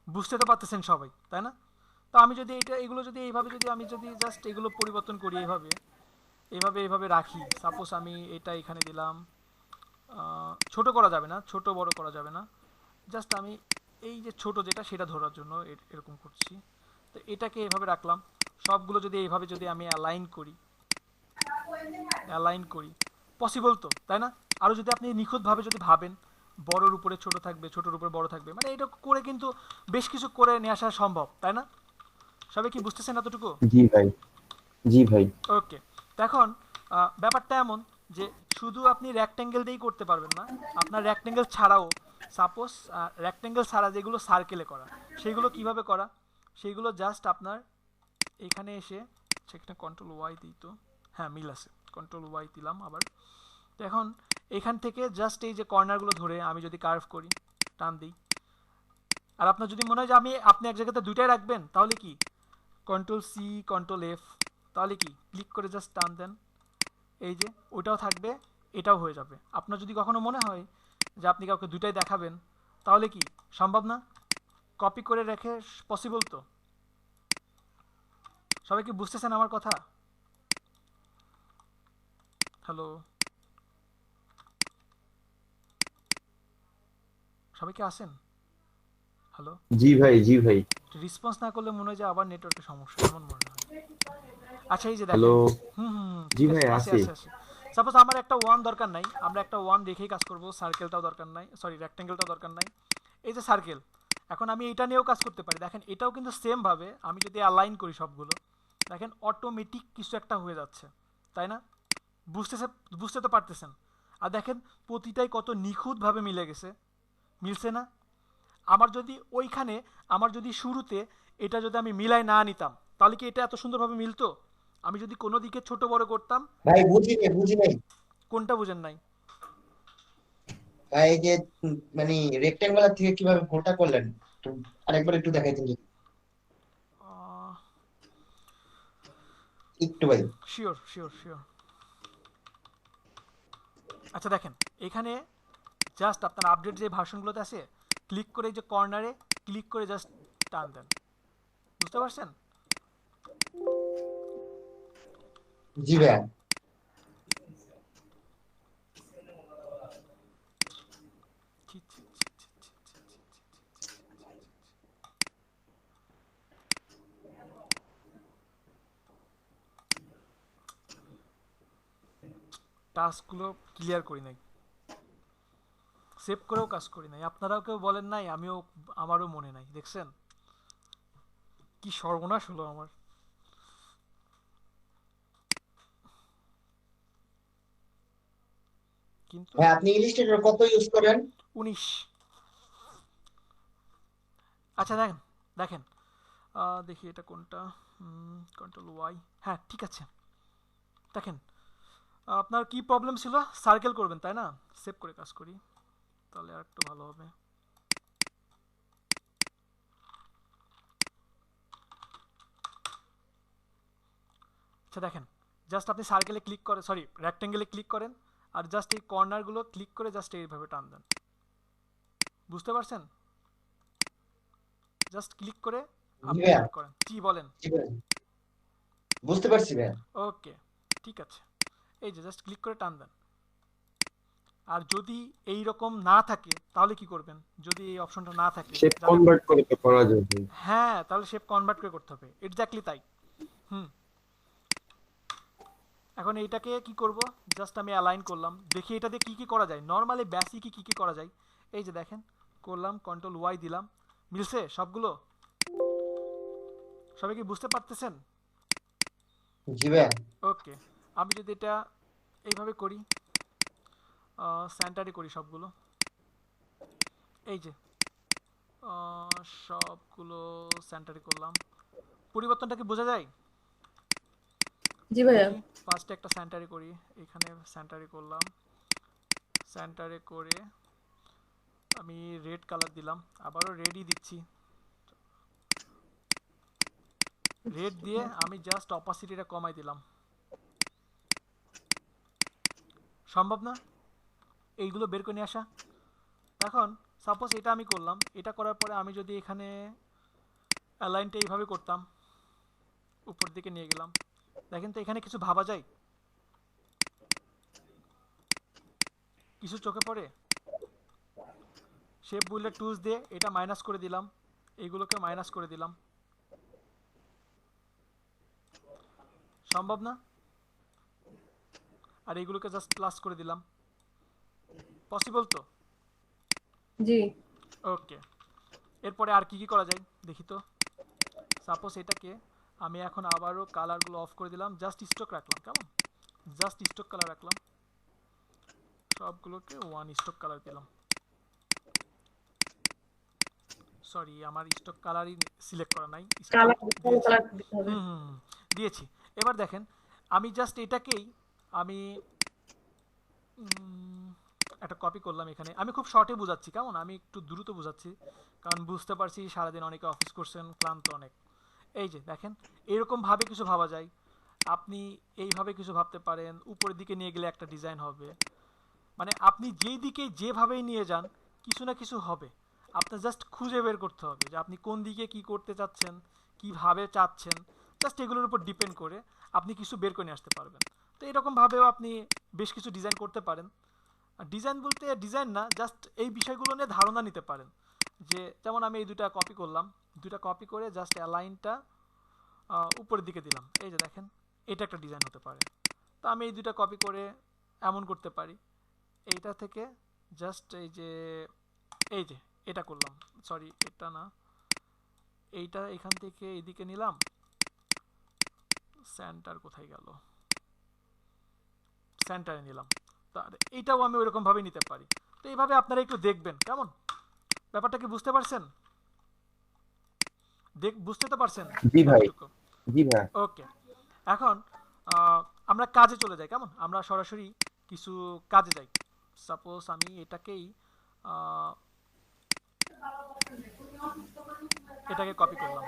বুঝতে তো পারতেছেন সবাই, তাই না? তো আমি যদি এগুলো যদি এইভাবে যদি আমি যদি জাস্ট এগুলো পরিবর্তন করি, এইভাবে এইভাবে এইভাবে রাখি। সাপোজ আমি এটা এখানে দিলাম, ছোট করা যাবে না, ছোট বড় করা যাবে না, জাস্ট আমি এই যে ছোট যেটা সেটা ধরার জন্য এরকম করছি। তো এটাকে এইভাবে রাখলাম। সবগুলো যদি এইভাবে যদি আমি অ্যালাইন করি, পসিবল তো, তাই না? আরও যদি আপনি নিখুঁতভাবে যদি ভাবেন, বড়র উপরে ছোট থাকবে, ছোটর উপরে বড় থাকবে, মানে এটা করে কিন্তু বেশ কিছু করে নিয়ে আসা সম্ভব, তাই না? সবাই কি বুঝতেছেন এতটুকু? জি ভাই, জি ভাই। ওকে, তো এখন ব্যাপারটা এমন যে শুধু আপনি রেক্ট্যাঙ্গেল দিয়েই করতে পারবেন না, আপনার রেক্ট্যাঙ্গেল ছাড়াও, সাপোজ রেক্ট্যাঙ্গেল ছাড়া যেগুলো সার্কেলে করা, সেগুলো কিভাবে করা, সেগুলো জাস্ট আপনার এখানে এসে, সেখানে কন্ট্রোল ওয়াই দিই তো, হ্যাঁ মিল আছে, কন্ট্রোল ওয়াই দিলাম আবার। তো এখন এখান থেকে জাস্ট এই যে কর্নারগুলো ধরে আমি যদি কার্ভ করি, টান দিই, আর আপনার যদি মনে হয় যে আপনি এক জায়গাতে দুইটাই রাখবেন, তাহলে কি কন্ট্রোল সি কন্ট্রোল এফ, তাহলে কি ক্লিক করে জাস্ট টান দেন, এই যে ওইটাও থাকবে, এটাও হয়ে যাবে। আপনার যদি কখনো মনে হয় যে আপনি কাউকে দুইটাই দেখাবেন, তাহলে কি সম্ভব না? কপি করে রেখে পসিবল তো? সবাই কি বুঝতেছেন আমার কথা? হ্যালো, সবাই কি আছেন? হ্যালো, জি ভাই, জি ভাই। রেসপন্স না করলে মনে হয় যে আবার নেটওয়ার্কের সমস্যা, এমন মনে হয়। আচ্ছা এই যে হ্যালো, দেখেন, জি ঠিক ভাই আছে, আছি। আছে। সাপোজ আমার একটা 1 দরকার নাই, আমরা একটা 1 রেখেই কাজ করব, সার্কেলটাও দরকার নাই, সরি রেক্ট্যাঙ্গেলটাও দরকার নাই। এই যে সার্কেল, এখন আমি এটা নিয়েও কাজ করতে পারি। দেখেন এটাও কিন্তু সেম ভাবে আমি যদি অ্যালাইন করি সবগুলো, দেখেন অটোমেটিক কিছু একটা হয়ে যাচ্ছে, তাই না? বুঝতে তো পারতেছেন? আর দেখেন প্রতিটাই কত নিখুঁতভাবে মিলে গেছে, মিলছে না? আমার যদি শুরুতে এটা যদি আমি মিলাই না নিতাম, তাহলে কি এটা এত সুন্দরভাবে মিলতো? আমি যদি কোনো দিকে ছোট বড় করতাম। ভাই বুঝি নাই। কোনটা বুঝেন নাই? ভাই এই যে মানে রেক্টেঙ্গুলার থেকে কিভাবে গোলটা করলেন একটু আরেকবার একটু দেখাই দিন একটু ভাই। Sure sure sure. আচ্ছা দেখেন, এখানে জাস্ট আপনার আপডেট যে ভার্সনগুলোতে আছে, ক্লিক করে এই যে কর্নারে ক্লিক করে জাস্ট টান দেন। বুঝতে পারছেন? জি ভাইয়া। ছি, ছি, ছি, ছি, ছি, ছি, ছি, ছি, ছি। টাস্কগুলো ক্লিয়ার করি নাই, সেভ করেও কাজ করি নাই, আপনারাও কেউ বলেন নাই, আমিও আমারও মনে নাই। দেখছেন কি সর্বনাশ হলো আমার। কিন্তু ভাই আপনি ইলিস্ট্রেটর কত ইউজ করেন? 19। আচ্ছা দেখেন দেখেন, দেখি এটা কোনটা, কন্ট্রোল ওয়াই, হ্যাঁ ঠিক আছে। দেখেন আপনার কি প্রবলেম ছিল, সার্কেল করবেন তাই না? সেভ করে কাজ করি তাহলে আর একটু ভালো হবে। আচ্ছা দেখেন, জাস্ট আপনি সার্কেলে ক্লিক করে, সরি রেক্টেঙ্গেলে ক্লিক করেন, আর জাস্ট এই কর্নারগুলো ক্লিক করে জাস্ট এইভাবে টান দেন। বুঝতে পারছেন? জাস্ট ক্লিক করে আপনি ভাইয়া। ক্লিক করেন। জি বলেন। জি ভাইয়া। বুঝতে পারছি ভাইয়া। ওকে ঠিক আছে, এই যে জাস্ট ক্লিক করে টান দেন। আর যদি এই রকম না থাকে তাহলে কি করবেন? যদি এই অপশনটা না থাকে, শেপ কনভার্ট করে তো করা যাবে। হ্যাঁ তাহলে শেপ কনভার্ট করে করতে হবে, এক্স্যাক্টলি তাই। এখন এইটাকে কি করব, জাস্ট আমি অ্যালাইন করলাম, দেখি এটা দিয়ে কি কি করা যায়। নরমালি বেসিকই কি কি করা যায়, এই যে দেখেন করলাম, কন্ট্রোল ওয়াই দিলাম, মিলছে সবগুলো? সবাই কি বুঝতে পারতেছেন? জি ভাইয়া। ওকে, আমি যদি এটা এইভাবে করি, সেন্টারে করি সবগুলো, এই যে সবগুলো সেন্টারে করলাম, পরিবর্তনটা কি বোঝা যায়? জি ভাইয়া। ফার্স্টে একটা সেন্টারে করি, এখানে সেন্টারে করলাম, সেন্টারে করে আমি রেড কালার দিলাম, আবারও রেডই দিচ্ছি, রেড দিয়ে আমি জাস্ট অপাসিটিটা কমাই দিলাম। সম্ভব না এইগুলো বের করে নিয়ে আসা? এখন সাপোজ এটা আমি করলাম, এটা করার পরে আমি যদি এখানে অ্যালাইনটা এইভাবে করতাম, উপর দিকে নিয়ে গেলাম, দেখেন তো এখানে কিছু ভাবা যায়? কিছু চোখে পড়ে? শেপ বুলেট টুলস দিয়ে এটা মাইনাস করে দিলাম, এইগুলোকে মাইনাস করে দিলাম, সম্ভব না? আর এইগুলোকে জাস্ট প্লাস করে দিলাম, পসিবল তো? জি। ওকে, এরপরে আর কি কি করা যায় দেখি তো। সাপোজ এটাকে আমি এখন আবারও কালারগুলো অফ করে দিলাম, জাস্ট স্টক রাখলাম, কেমন? জাস্ট স্টক কালার রাখলাম, সবগুলোকে 1 স্টক কালার দিলাম। সরি আমার স্টক কালারই সিলেক্ট করা নাই, দিয়েছি। এবার দেখেন আমি জাস্ট এটাকেই আমি একটা কপি করলাম এখানে, আমি খুব শর্টে বোঝাচ্ছি কেমন, আমি একটু দ্রুত বোঝাচ্ছি কারণ বুঝতে পারছি সারাদিন অনেকে অফিস করছেন, ক্লান্ত অনেক। এই যে দেখেন এরকম ভাবে কিছু ভাবা যায়, আপনি এইভাবে কিছু ভাবতে পারেন, উপরের দিকে নিয়ে গেলে একটা ডিজাইন হবে, মানে আপনি যেই দিকে যেভাবেই নিয়ে যান কিছু না কিছু হবে। আপনার জাস্ট খুঁজে বের করতে হবে যে আপনি কোন দিকে কি করতে চাচ্ছেন, কিভাবে চাচ্ছেন, জাস্ট এগুলোর উপর ডিপেন্ড করে আপনি কিছু বের করে নিয়ে আসতে পারবেন। তো এরকমভাবেও আপনি বেশ কিছু ডিজাইন করতে পারেন। আর ডিজাইন বলতে ডিজাইন না, জাস্ট এই বিষয়গুলো নিয়ে ধারণা নিতে পারেন। যে যেমন আমি এই দুটা কপি করলাম, দুটা কপি করে জাস্ট অ্যালাইনটা উপরের দিকে দিলাম, এই যে দেখেন এটা একটা ডিজাইন হতে পারে। তো আমি এই দুটা কপি করে এমন করতে পারি, এইটা থেকে জাস্ট এই যে এটা করলাম, সরি এটা না, এইটা এখান থেকে এদিকে নিলাম, সেন্টার কোথায় গেল, সেন্টারে নিলাম, তার এইটাও আমি ওইরকম ভাবে নিতে পারি। তো এইভাবে আপনারা একটু দেখবেন কেমন, ব্যাপারটা কি বুঝতে পারছেন? বুঝতে তো পারছেন? জি ভাই, জি ভাই। ওকে, এখন আমরা কাজে চলে যাই কেমন, আমরা সরাসরি কিছু কাজে যাই। সাপোজ আমি এটাকেই এটাকে কপি করলাম।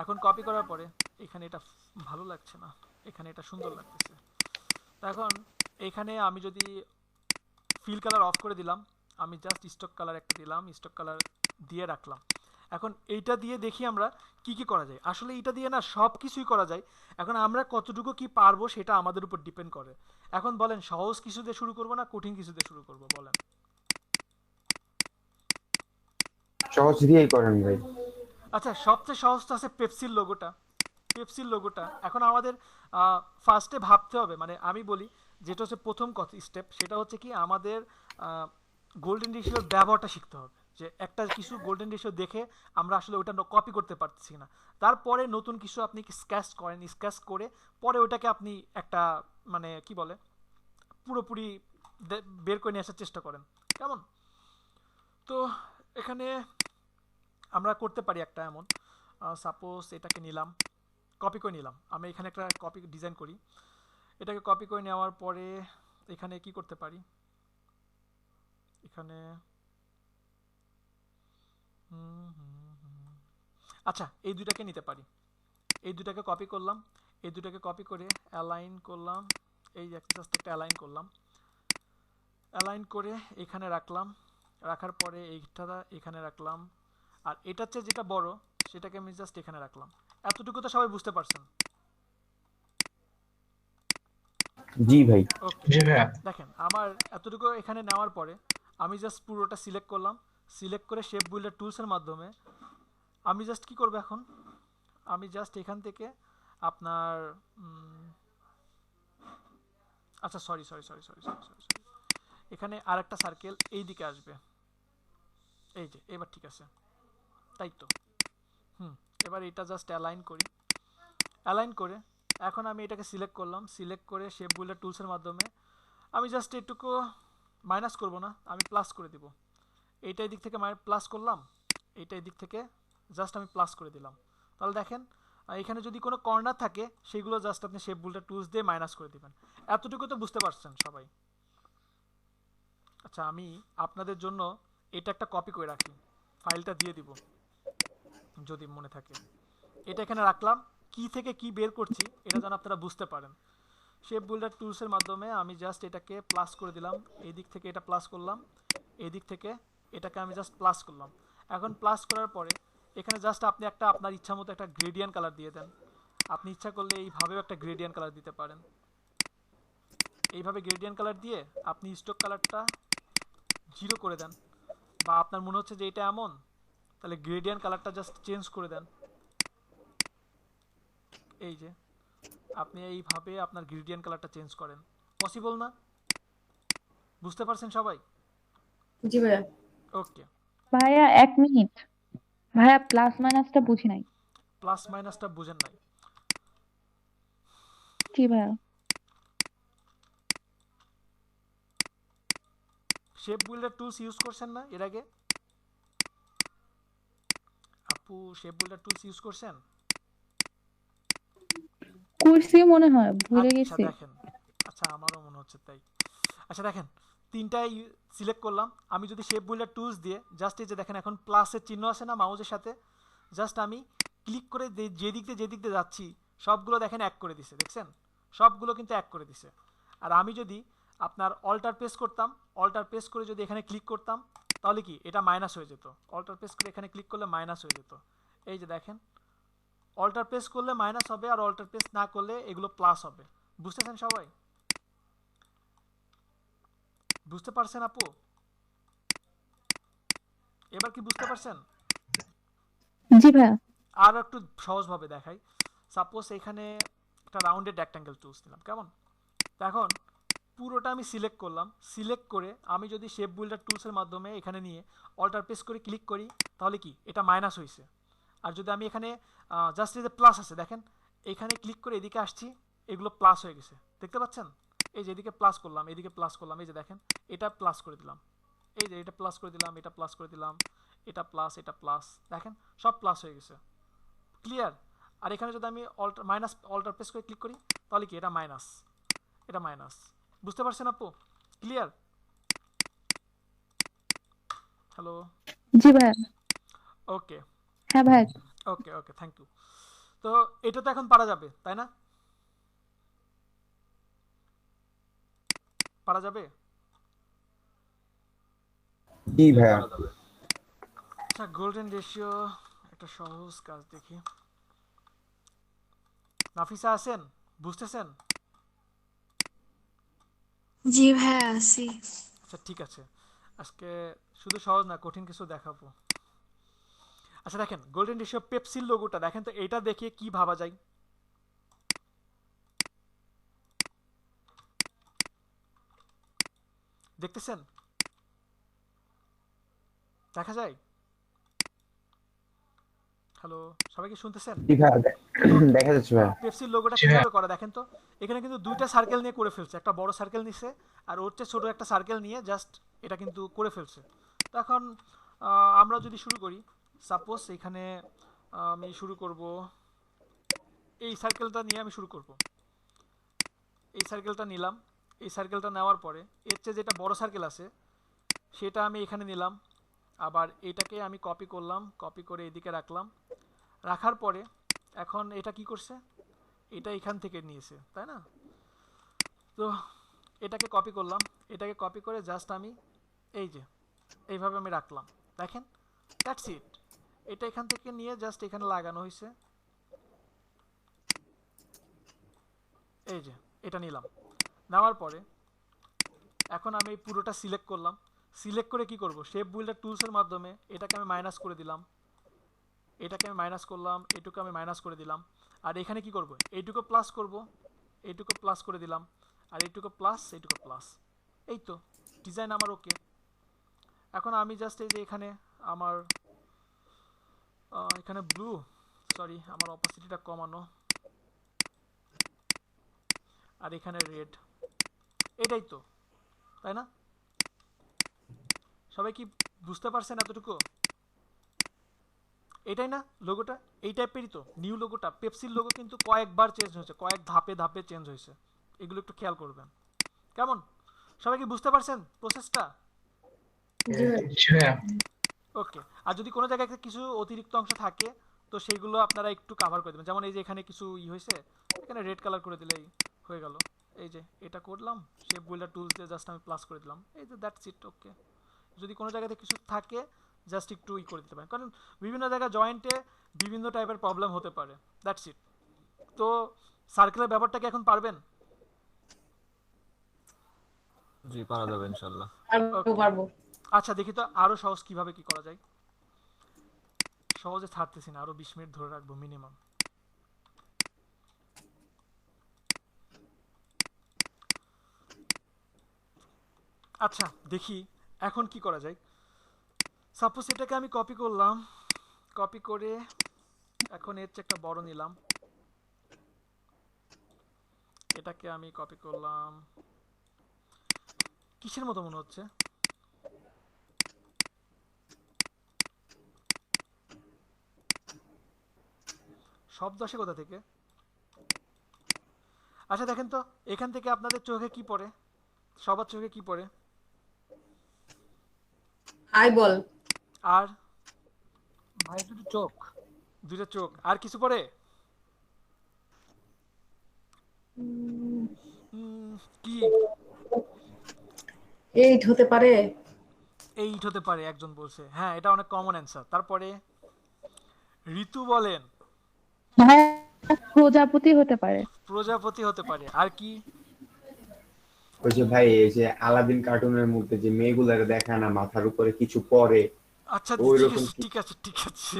এখন কপি করার পরে এখানে এটা ভালো লাগছে না, এখানে এটা সুন্দর লাগতেছে। তো এখন এখানে আমি যদি ফিল কালার অফ করে দিলাম, আমি জাস্ট স্টক কালার একটা দিলাম, স্টক কালার দিয়ে রাখলাম। এখন এইটা দিয়ে দেখি আমরা কি কি করা যায়। আসলে এইটা দিয়ে না সব কিছুই করা যায়, এখন আমরা কতটুকু কি পারবো সেটা আমাদের উপর ডিপেন্ড করে। এখন বলেন সহজ কিছু দিয়ে শুরু করবো না কঠিন কিছু দিয়ে শুরু করবো বলেন? সহজ দিয়েই করেন ভাই। আচ্ছা, সবচেয়ে সহজটা আছে পেপসির লোগোটা। পেপসির লোগোটা এখন আমাদের ফার্স্টে ভাবতে হবে, মানে আমি বলি যেটা হচ্ছে প্রথম স্টেপ, সেটা হচ্ছে কি আমাদের গোল্ডেন রেশিওর ব্যবহারটা শিখতে হবে। যে একটা কিছু গোল্ডেন রেশিও দেখে আমরা আসলে ওটা কপি করতে পারছি না, তারপরে নতুন কিছু আপনি স্কেচ করেন, স্কেচ করে পরে ওটাকে আপনি একটা মানে কি বলে পুরোপুরি বের করে নিয়ে আসার চেষ্টা করেন, কেমন? তো এখানে আমরা করতে পারি একটা এমন, সাপোজ এটাকে নিলাম, কপি করে নিলাম। আমি এখানে একটা কপি ডিজাইন করি, এটাকে কপি করে নেওয়ার পরে এখানে কি করতে পারি, এখানে আচ্ছা এই দুটাকে নিতে পারি। এই দুটাকে কপি করলাম, এই দুটাকে কপি করে অ্যালাইন করলাম, এই জাস্ট একটা অ্যালাইন করলাম, অ্যালাইন করে এখানে রাখলাম, রাখার পরে এইটা এখানে রাখলাম, আর এটার চেয়ে যেটা বড় সেটাকে আমি জাস্ট এখানে রাখলাম। এতটুকু তো সবাই বুঝতে পারছেন? জি ভাই। জি ভাইয়া। দেখেন আমার এতটুকু এখানে নেওয়ার পরে আমি জাস্ট পুরোটা সিলেক্ট করলাম, সিলেক্ট করে শেপ বিল্ডার টুলসের মাধ্যমে আমি জাস্ট কি করব এখন, আমি জাস্ট এখান থেকে আপনার আচ্ছা sorry sorry sorry sorry sorry sorry এখানে আরেকটা সার্কেল এই দিকে আসবে, এই যে এবার ঠিক আছে, তাই তো। এবার এটা জাস্ট অ্যালাইন করি, অ্যালাইন করে এখন আমি এটাকে সিলেক্ট করলাম, সিলেক্ট করে শেপ বিল্ডার টুলসের মাধ্যমে আমি জাস্ট এটুকু মাইনাস করব না, আমি প্লাস করে দিব। এইটা এই দিক থেকে প্লাস করলাম, এইটা এই দিক থেকে জাস্ট আমি প্লাস করে দিলাম। তাহলে দেখেন এখানে যদি কোনো কর্নার থাকে সেগুলো জাস্ট আপনি শেপ বিল্ডার টুলস দিয়ে মাইনাস করে দিবেন। এতটুকু তো বুঝতে পারছেন সবাই? আচ্ছা আমি আপনাদের জন্য এটা একটা কপি করে রাখি, ফাইলটা দিয়ে দিব যদি মনে থাকে। এটা এখানে রাখলাম, কি থেকে কি বের করছি এটা যেন আপনারা বুঝতে পারেন। শেপ বিল্ডার টুলসের মাধ্যমে আমি জাস্ট এটাকে প্লাস করে দিলাম, এই দিক থেকে এটা প্লাস করলাম, এই দিক থেকে এটাকে আমি জাস্ট প্লাস করলাম। এখন প্লাস করার পরে এখানে জাস্ট আপনি একটা আপনার ইচ্ছা মতো একটা গ্রেডিয়েন্ট কালার দিয়ে দেন। আপনি ইচ্ছা করলে এইভাবেও একটা গ্রেডিয়েন্ট কালার দিতে পারেন। এইভাবে গ্রেডিয়েন্ট কালার দিয়ে আপনি স্টক কালারটা 0 করে দেন, বা আপনার মনে হচ্ছে যে এটা এমন, তাহলে গ্রেডিয়েন্ট কালারটা জাস্ট চেঞ্জ করে দেন। এই যে আপনি এইভাবে আপনার গ্রেডিয়েন্ট কালারটা চেঞ্জ করেন। পসিবল না? বুঝতে পারছেন সবাই? জি ভাইয়া। ওকে ভাইয়া 1 মিনিট, ভাইয়া প্লাস মাইনাসটা বুঝি নাই। প্লাস মাইনাসটা বুঝেন নাই? জি ভাইয়া। শেপ বিল্ডার টুলস ইউজ করছেন না এর আগে? আপু শেপ বিল্ডার টুলস ইউজ করছেন? করছি মনে হয়, ভুলে আচ্ছা গেছি। দেখেন, আচ্ছা আমারও মনে হচ্ছে তাই। আচ্ছা দেখেন তিনটাই সিলেক্ট করলাম, আমি যদি শেপ বিল্ডার টুলস দিয়ে জাস্ট এই যে দেখেন এখন প্লাসের চিহ্ন আছে না মাউসের সাথে, জাস্ট আমি ক্লিক করে যে দিক দিয়ে যাচ্ছি সবগুলো দেখেন এক করে দিছে, দেখছেন? সবগুলো কিন্তু এক করে দিছে। আর আমি যদি আপনার অল্টার প্রেস করতাম, অল্টার প্রেস করে যদি এখানে ক্লিক করতাম তাহলে কি এটা মাইনাস হয়ে যেত। অল্টার প্রেস করে এখানে ক্লিক করলে মাইনাস হয়ে যেত। এই যে দেখেন অল্টার প্রেস করলে মাইনাস হবে, আর অল্টার প্রেস না করলে এগুলো প্লাস হবে। বুঝতেছেন সবাই? বুঝতে পারছেন আপু? এবার কি বুঝতে পারছেন? জি ভাইয়া। আর একটু সহজভাবে দেখাই। সাপোজ এখানে একটা রাউন্ডেড রেক্ট্যাঙ্গেল টুলস নিলাম, কেমন? এখন পুরোটা আমি সিলেক্ট করলাম, সিলেক্ট করে আমি যদি শেপ বিল্ডার টুলসের মাধ্যমে এখানে নিয়ে অল্টার প্রেস করে ক্লিক করি তাহলে কি এটা মাইনাস হয়েছে। আর যদি আমি এখানে জাস্ট এই যে প্লাস আছে দেখেন, এখানে ক্লিক করে এদিকে আসছি, এগুলো প্লাস হয়ে গেছে, দেখতে পাচ্ছেন? এই যে এদিকে প্লাস করলাম, এদিকে প্লাস করলাম, এই যে দেখেন এটা প্লাস করে দিলাম, এই যে এটা প্লাস করে দিলাম, এটা প্লাস করে দিলাম, এটা প্লাস, এটা প্লাস, দেখেন সব প্লাস হয়ে গেছে। ক্লিয়ার? আর এখানে যদি আমি অল্টার প্রেস করে ক্লিক করি তাহলে কি এটা মাইনাস, এটা মাইনাস। বুঝতে পারছেন আপু? ক্লিয়ার? হ্যালো। জি ভাইয়া। ওকে হ্যাঁ ভাইয়া। ওকে ওকে, থ্যাংক ইউ। তো এটা তো এখন পারা যাবে তাই না? পারা যাবে? জি ভাইয়া। পারা যাবে। আচ্ছা, গোল্ডেন রেশিও একটা সহজ কাজ দেখি। নাফিসা আছেন? বুঝতেছেন? জি ভাইয়া আছি। আচ্ছা ঠিক আছে, আজকে শুধু সহজ না, কঠিন কিছু দেখাবো। আচ্ছা দেখেন, গোল্ডেন রেশিও পেপসির লোগোটা দেখেন তো, এটা দেখে কি ভাবা যায়? দেখতেছেন? দেখা যায়? হ্যালো, সবাই কি শুনতেছেন? জি ভাইয়া, দেখা যাচ্ছে ভাইয়া। পেপসির লোগোটা কিভাবে করা দেখেন তো। এখানে কিন্তু দুইটা সার্কেল নিয়ে করে ফেলছে, একটা বড় সার্কেল নিছে আর ওর চেয়ে ছোট একটা সার্কেল নিয়ে জাস্ট এটা কিন্তু করে ফেলছে। তো এখন আমরা যদি শুরু করি, সাপোজ এখানে আমি শুরু করব, এই সার্কেলটা নিয়ে আমি শুরু করব। এই সার্কেলটা নিলাম, এই সার্কেলটা নেওয়ার পরে এর চেয়ে যেটা বড় সার্কেল আছে সেটা আমি এখানে নিলাম, আবার এটাকে আমি কপি করলাম, কপি করে এদিকে রাখলাম। রাখার পরে এখন এটা কি করছে, এটা এখান থেকে নিয়েছে তাই না? তো এটাকে কপি করলাম, এটাকে কপি করে জাস্ট আমি এই যে এইভাবে আমি রাখলাম। দেখেন, দ্যাটস ইট। এটা এখান থেকে নিয়ে জাস্ট এখানে লাগানো হয়েছে। এই যে এটা নিলাম, নেওয়ার পরে এখন আমি এই পুরোটা সিলেক্ট করলাম। সিলেক্ট করে কি করব, শেপ বিল্ডার টুলসের মাধ্যমে এটাকে আমি মাইনাস করে দিলাম, এটাকে আমি মাইনাস করলাম, এটুকু আমি মাইনাস করে দিলাম। আর এখানে কি করব, এইটুকু প্লাস করব, এইটুকু প্লাস করে দিলাম, আর এইটুকু প্লাস, এইটুকু প্লাস। এই তো ডিজাইন আমার ওকে। এখন আমি জাস্ট এই যে এখানে আমার এখানে ব্লু, সরি আমার অপাসিটিটা কমানো, আর এখানে রেড, এটাই তো তাই না? সবাই কি বুঝতে পারছেন এতটুকু? এটাই না লোগোটা? এই টাইপেরই তো নিউ লোগোটা। পেপসির লোগো কিন্তু কয়েকবার চেঞ্জ হয়েছে, কয়েক ধাপে ধাপে চেঞ্জ হয়েছে, এগুলো একটু খেয়াল করবেন। কেমন, সবাই কি বুঝতে পারছেন প্রসেসটা? ওকে। আর যদি কোনো জায়গায় কিছু অতিরিক্ত অংশ থাকে তো সেইগুলো আপনারা একটু কাভার করে দেবেন। যেমন এই যে এখানে কিছু হয়েছে, এখানে রেড কালার করে দিলেই হয়ে গেল। এই যে এটা করলাম, শেপ বিল্ডার টুলস দিয়ে জাস্ট আমি প্লাস করে দিলাম, এই যে দ্যাটস ইট। ওকে, যদি কোনো জায়গাতে কিছু থাকে জাস্ট একটু করে দিতে পারেন, কারণ বিভিন্ন জায়গায় জয়েন্টে বিভিন্ন টাইপের প্রবলেম হতে পারে। That's it. তো সার্কেলের ব্যাপারটা কি এখন পারবেন? জি পারা যাবে ইনশাআল্লাহ। পারবো। আচ্ছা দেখি তো আরো সহজ কিভাবে কি করা যায়। সহজে ছাড়তেছি না, আরো 20 মিনিট ধরে রাখবো মিনিমাম। আচ্ছা দেখি এখন কি করা যায়। সাপোজ এটাকে আমি কপি করলাম, কপি করে এখন এর চেয়ে একটা বড় নিলাম, এটাকে আমি কপি করলাম। কিসের মতো মনে হচ্ছে? শব্দ আসে কোথা থেকে? আচ্ছা দেখেন তো এখান থেকে আপনাদের চোখে কি পড়ে, সবার চোখে কি পড়ে? আইবল। আর ভাই দুটো চোখ। দুটো চোখ, আর কিছু পড়ে? কি? এইট হতে পারে। এইট হতে পারে একজন বলছে, হ্যাঁ এটা অনেক কমন অ্যান্সার। তারপরে ঋতু বলেন। ভাই প্রজাপতি হতে পারে। প্রজাপতি হতে পারে, আর কি? ওই যে ভাই, এই যে আলাদিন কার্টুনের মধ্যে যে মেয়েগুলারে দেখায় না মাথার উপরে কিছু পরে, আচ্ছা ওই ঠিক রকম আছে ঠিক আছে ঠিক আছে,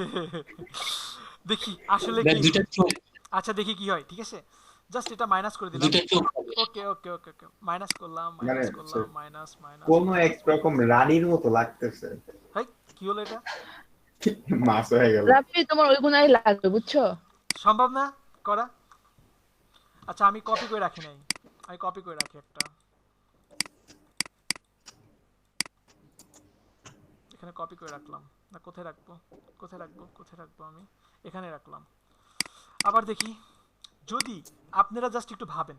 দেখি আসলে ভাই কি। দুইটা চোখ, আচ্ছা দেখি কি হয়, ঠিক আছে জাস্ট এটা মাইনাস করে দিলাম। দুইটা চোখ। ওকে ওকে ওকে ওকে, মাইনাস করলাম, মানে মাইনাস করলাম, মাইনাস মাইনাস। কোন একরকম রানীর মতো লাগতেছে। ভাই কি হলো এটা? মাছ হয়ে গেল। রাফি তোমার ওইগুলাই লাগবে বুঝছো? সম্ভব না করা। আচ্ছা আমি কপি করে রাখি নাই, আমি কপি করে রাখি একটা, এখানে কপি করে রাখলাম। না কোথায় রাখবো, কোথায় রাখবো, কোথায় রাখবো, আমি এখানে রাখলাম। আবার দেখি, যদি আপনারা জাস্ট একটু ভাবেন,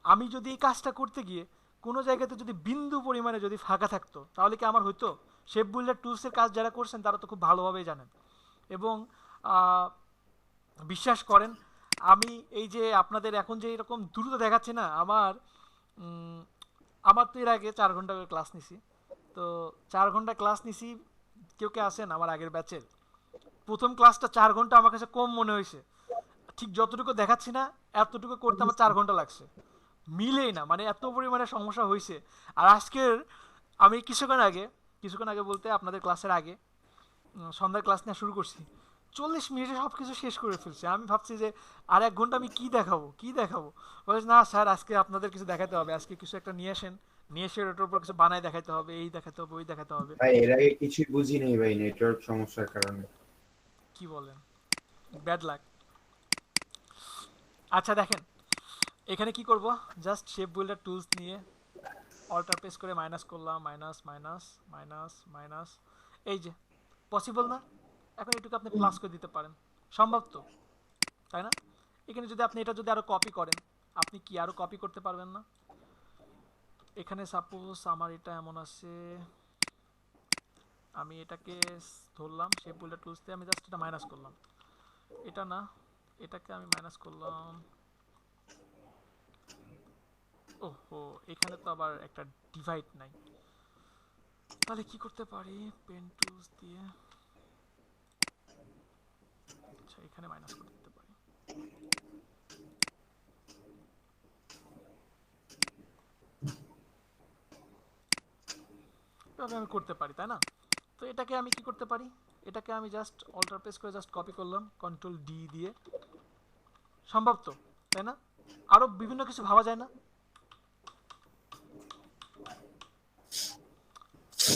আমি যদি এই কাজটা করতে গিয়ে কোনো জায়গাতে যদি বিন্দু পরিমাণে যদি ফাঁকা থাকতো তাহলে কি আমার হইতো? শেপ বিল্ডার টুলসের কাজ যারা করছেন তারা তো খুব ভালোভাবেই জানেন। এবং আহ, বিশ্বাস করেন, আমি এই যে আপনাদের এখন যে এরকম দ্রুত দেখাচ্ছি না, উম, আমার তো এর আগে 4 ঘন্টা করে ক্লাস নিছি। তো 4 ঘন্টা ক্লাস নিছি, কেউ কে আসেন আমার আগের ব্যাচের, প্রথম ক্লাসটা 4 ঘন্টা আমার কাছে কম মনে হয়েছে। ঠিক যতটুকু দেখাচ্ছি না এতটুকু করতে আমার 4 ঘন্টা লাগছে, মিলেই না, মানে এত পরিমাণে সমস্যা হয়েছে। আর আজকের আমি কিছুক্ষণ আগে বলতে আপনাদের ক্লাসের আগে সন্ধ্যার ক্লাস নেওয়া শুরু করছি, 40 মিনিটে সব কিছু শেষ করে ফেলছে। আমি ভাবছি যে আর 1 ঘন্টা আমি কি দেখাবো। বলছে না স্যার, আজকে আপনাদের কিছু দেখাতে হবে, আজকে কিছু একটা নিয়ে আসেন, নিয়ে এসে ওটার উপর কিছু বানায় দেখাতে হবে, এই দেখাতে হবে, ওই দেখাতে হবে। ভাই এর আগে কিছুই বুঝি নাই ভাই, নেটওয়ার্ক সমস্যার কারণে। কি বলেন, ব্যাড লাক। আচ্ছা দেখেন, এখানে কি করব, জাস্ট শেপ বিল্ডার টুলস নিয়ে অল্টার প্রেস করে মাইনাস করলাম, মাইনাস মাইনাস মাইনাস মাইনাস, এই যে পসিবল না? এখন এটুকু আপনি প্লাস করে দিতে পারেন, সম্ভব তো, তাই না? এখানে যদি আপনি এটা যদি আরো কপি করেন, আপনি কি আরো কপি করতে পারবেন না? এখানে সাপোজ আমার এটা এমন আছে, আমি এটাকে ধরলাম শেপ বিল্ডার টুলস দিয়ে, আমি জাস্ট এটা মাইনাস করলাম, এটা না, এটাকে আমি মাইনাস করলাম। ওহো, এখানে তো আবার একটা ডিভাইড নাই, তাহলে কি করতে পারি? পেন টুলস দিয়ে, আচ্ছা এখানে মাইনাস করে দিতে পারি। এভাবে আমি করতে পারি, তাই না? তো এটাকে আমি কি করতে পারি, এটাকে আমি জাস্ট অল্টার প্রেস করে জাস্ট কপি করলাম কন্ট্রোল ডি দিয়ে, সম্ভব তো, তাই না? আরো বিভিন্ন কিছু ভাবা যায় না?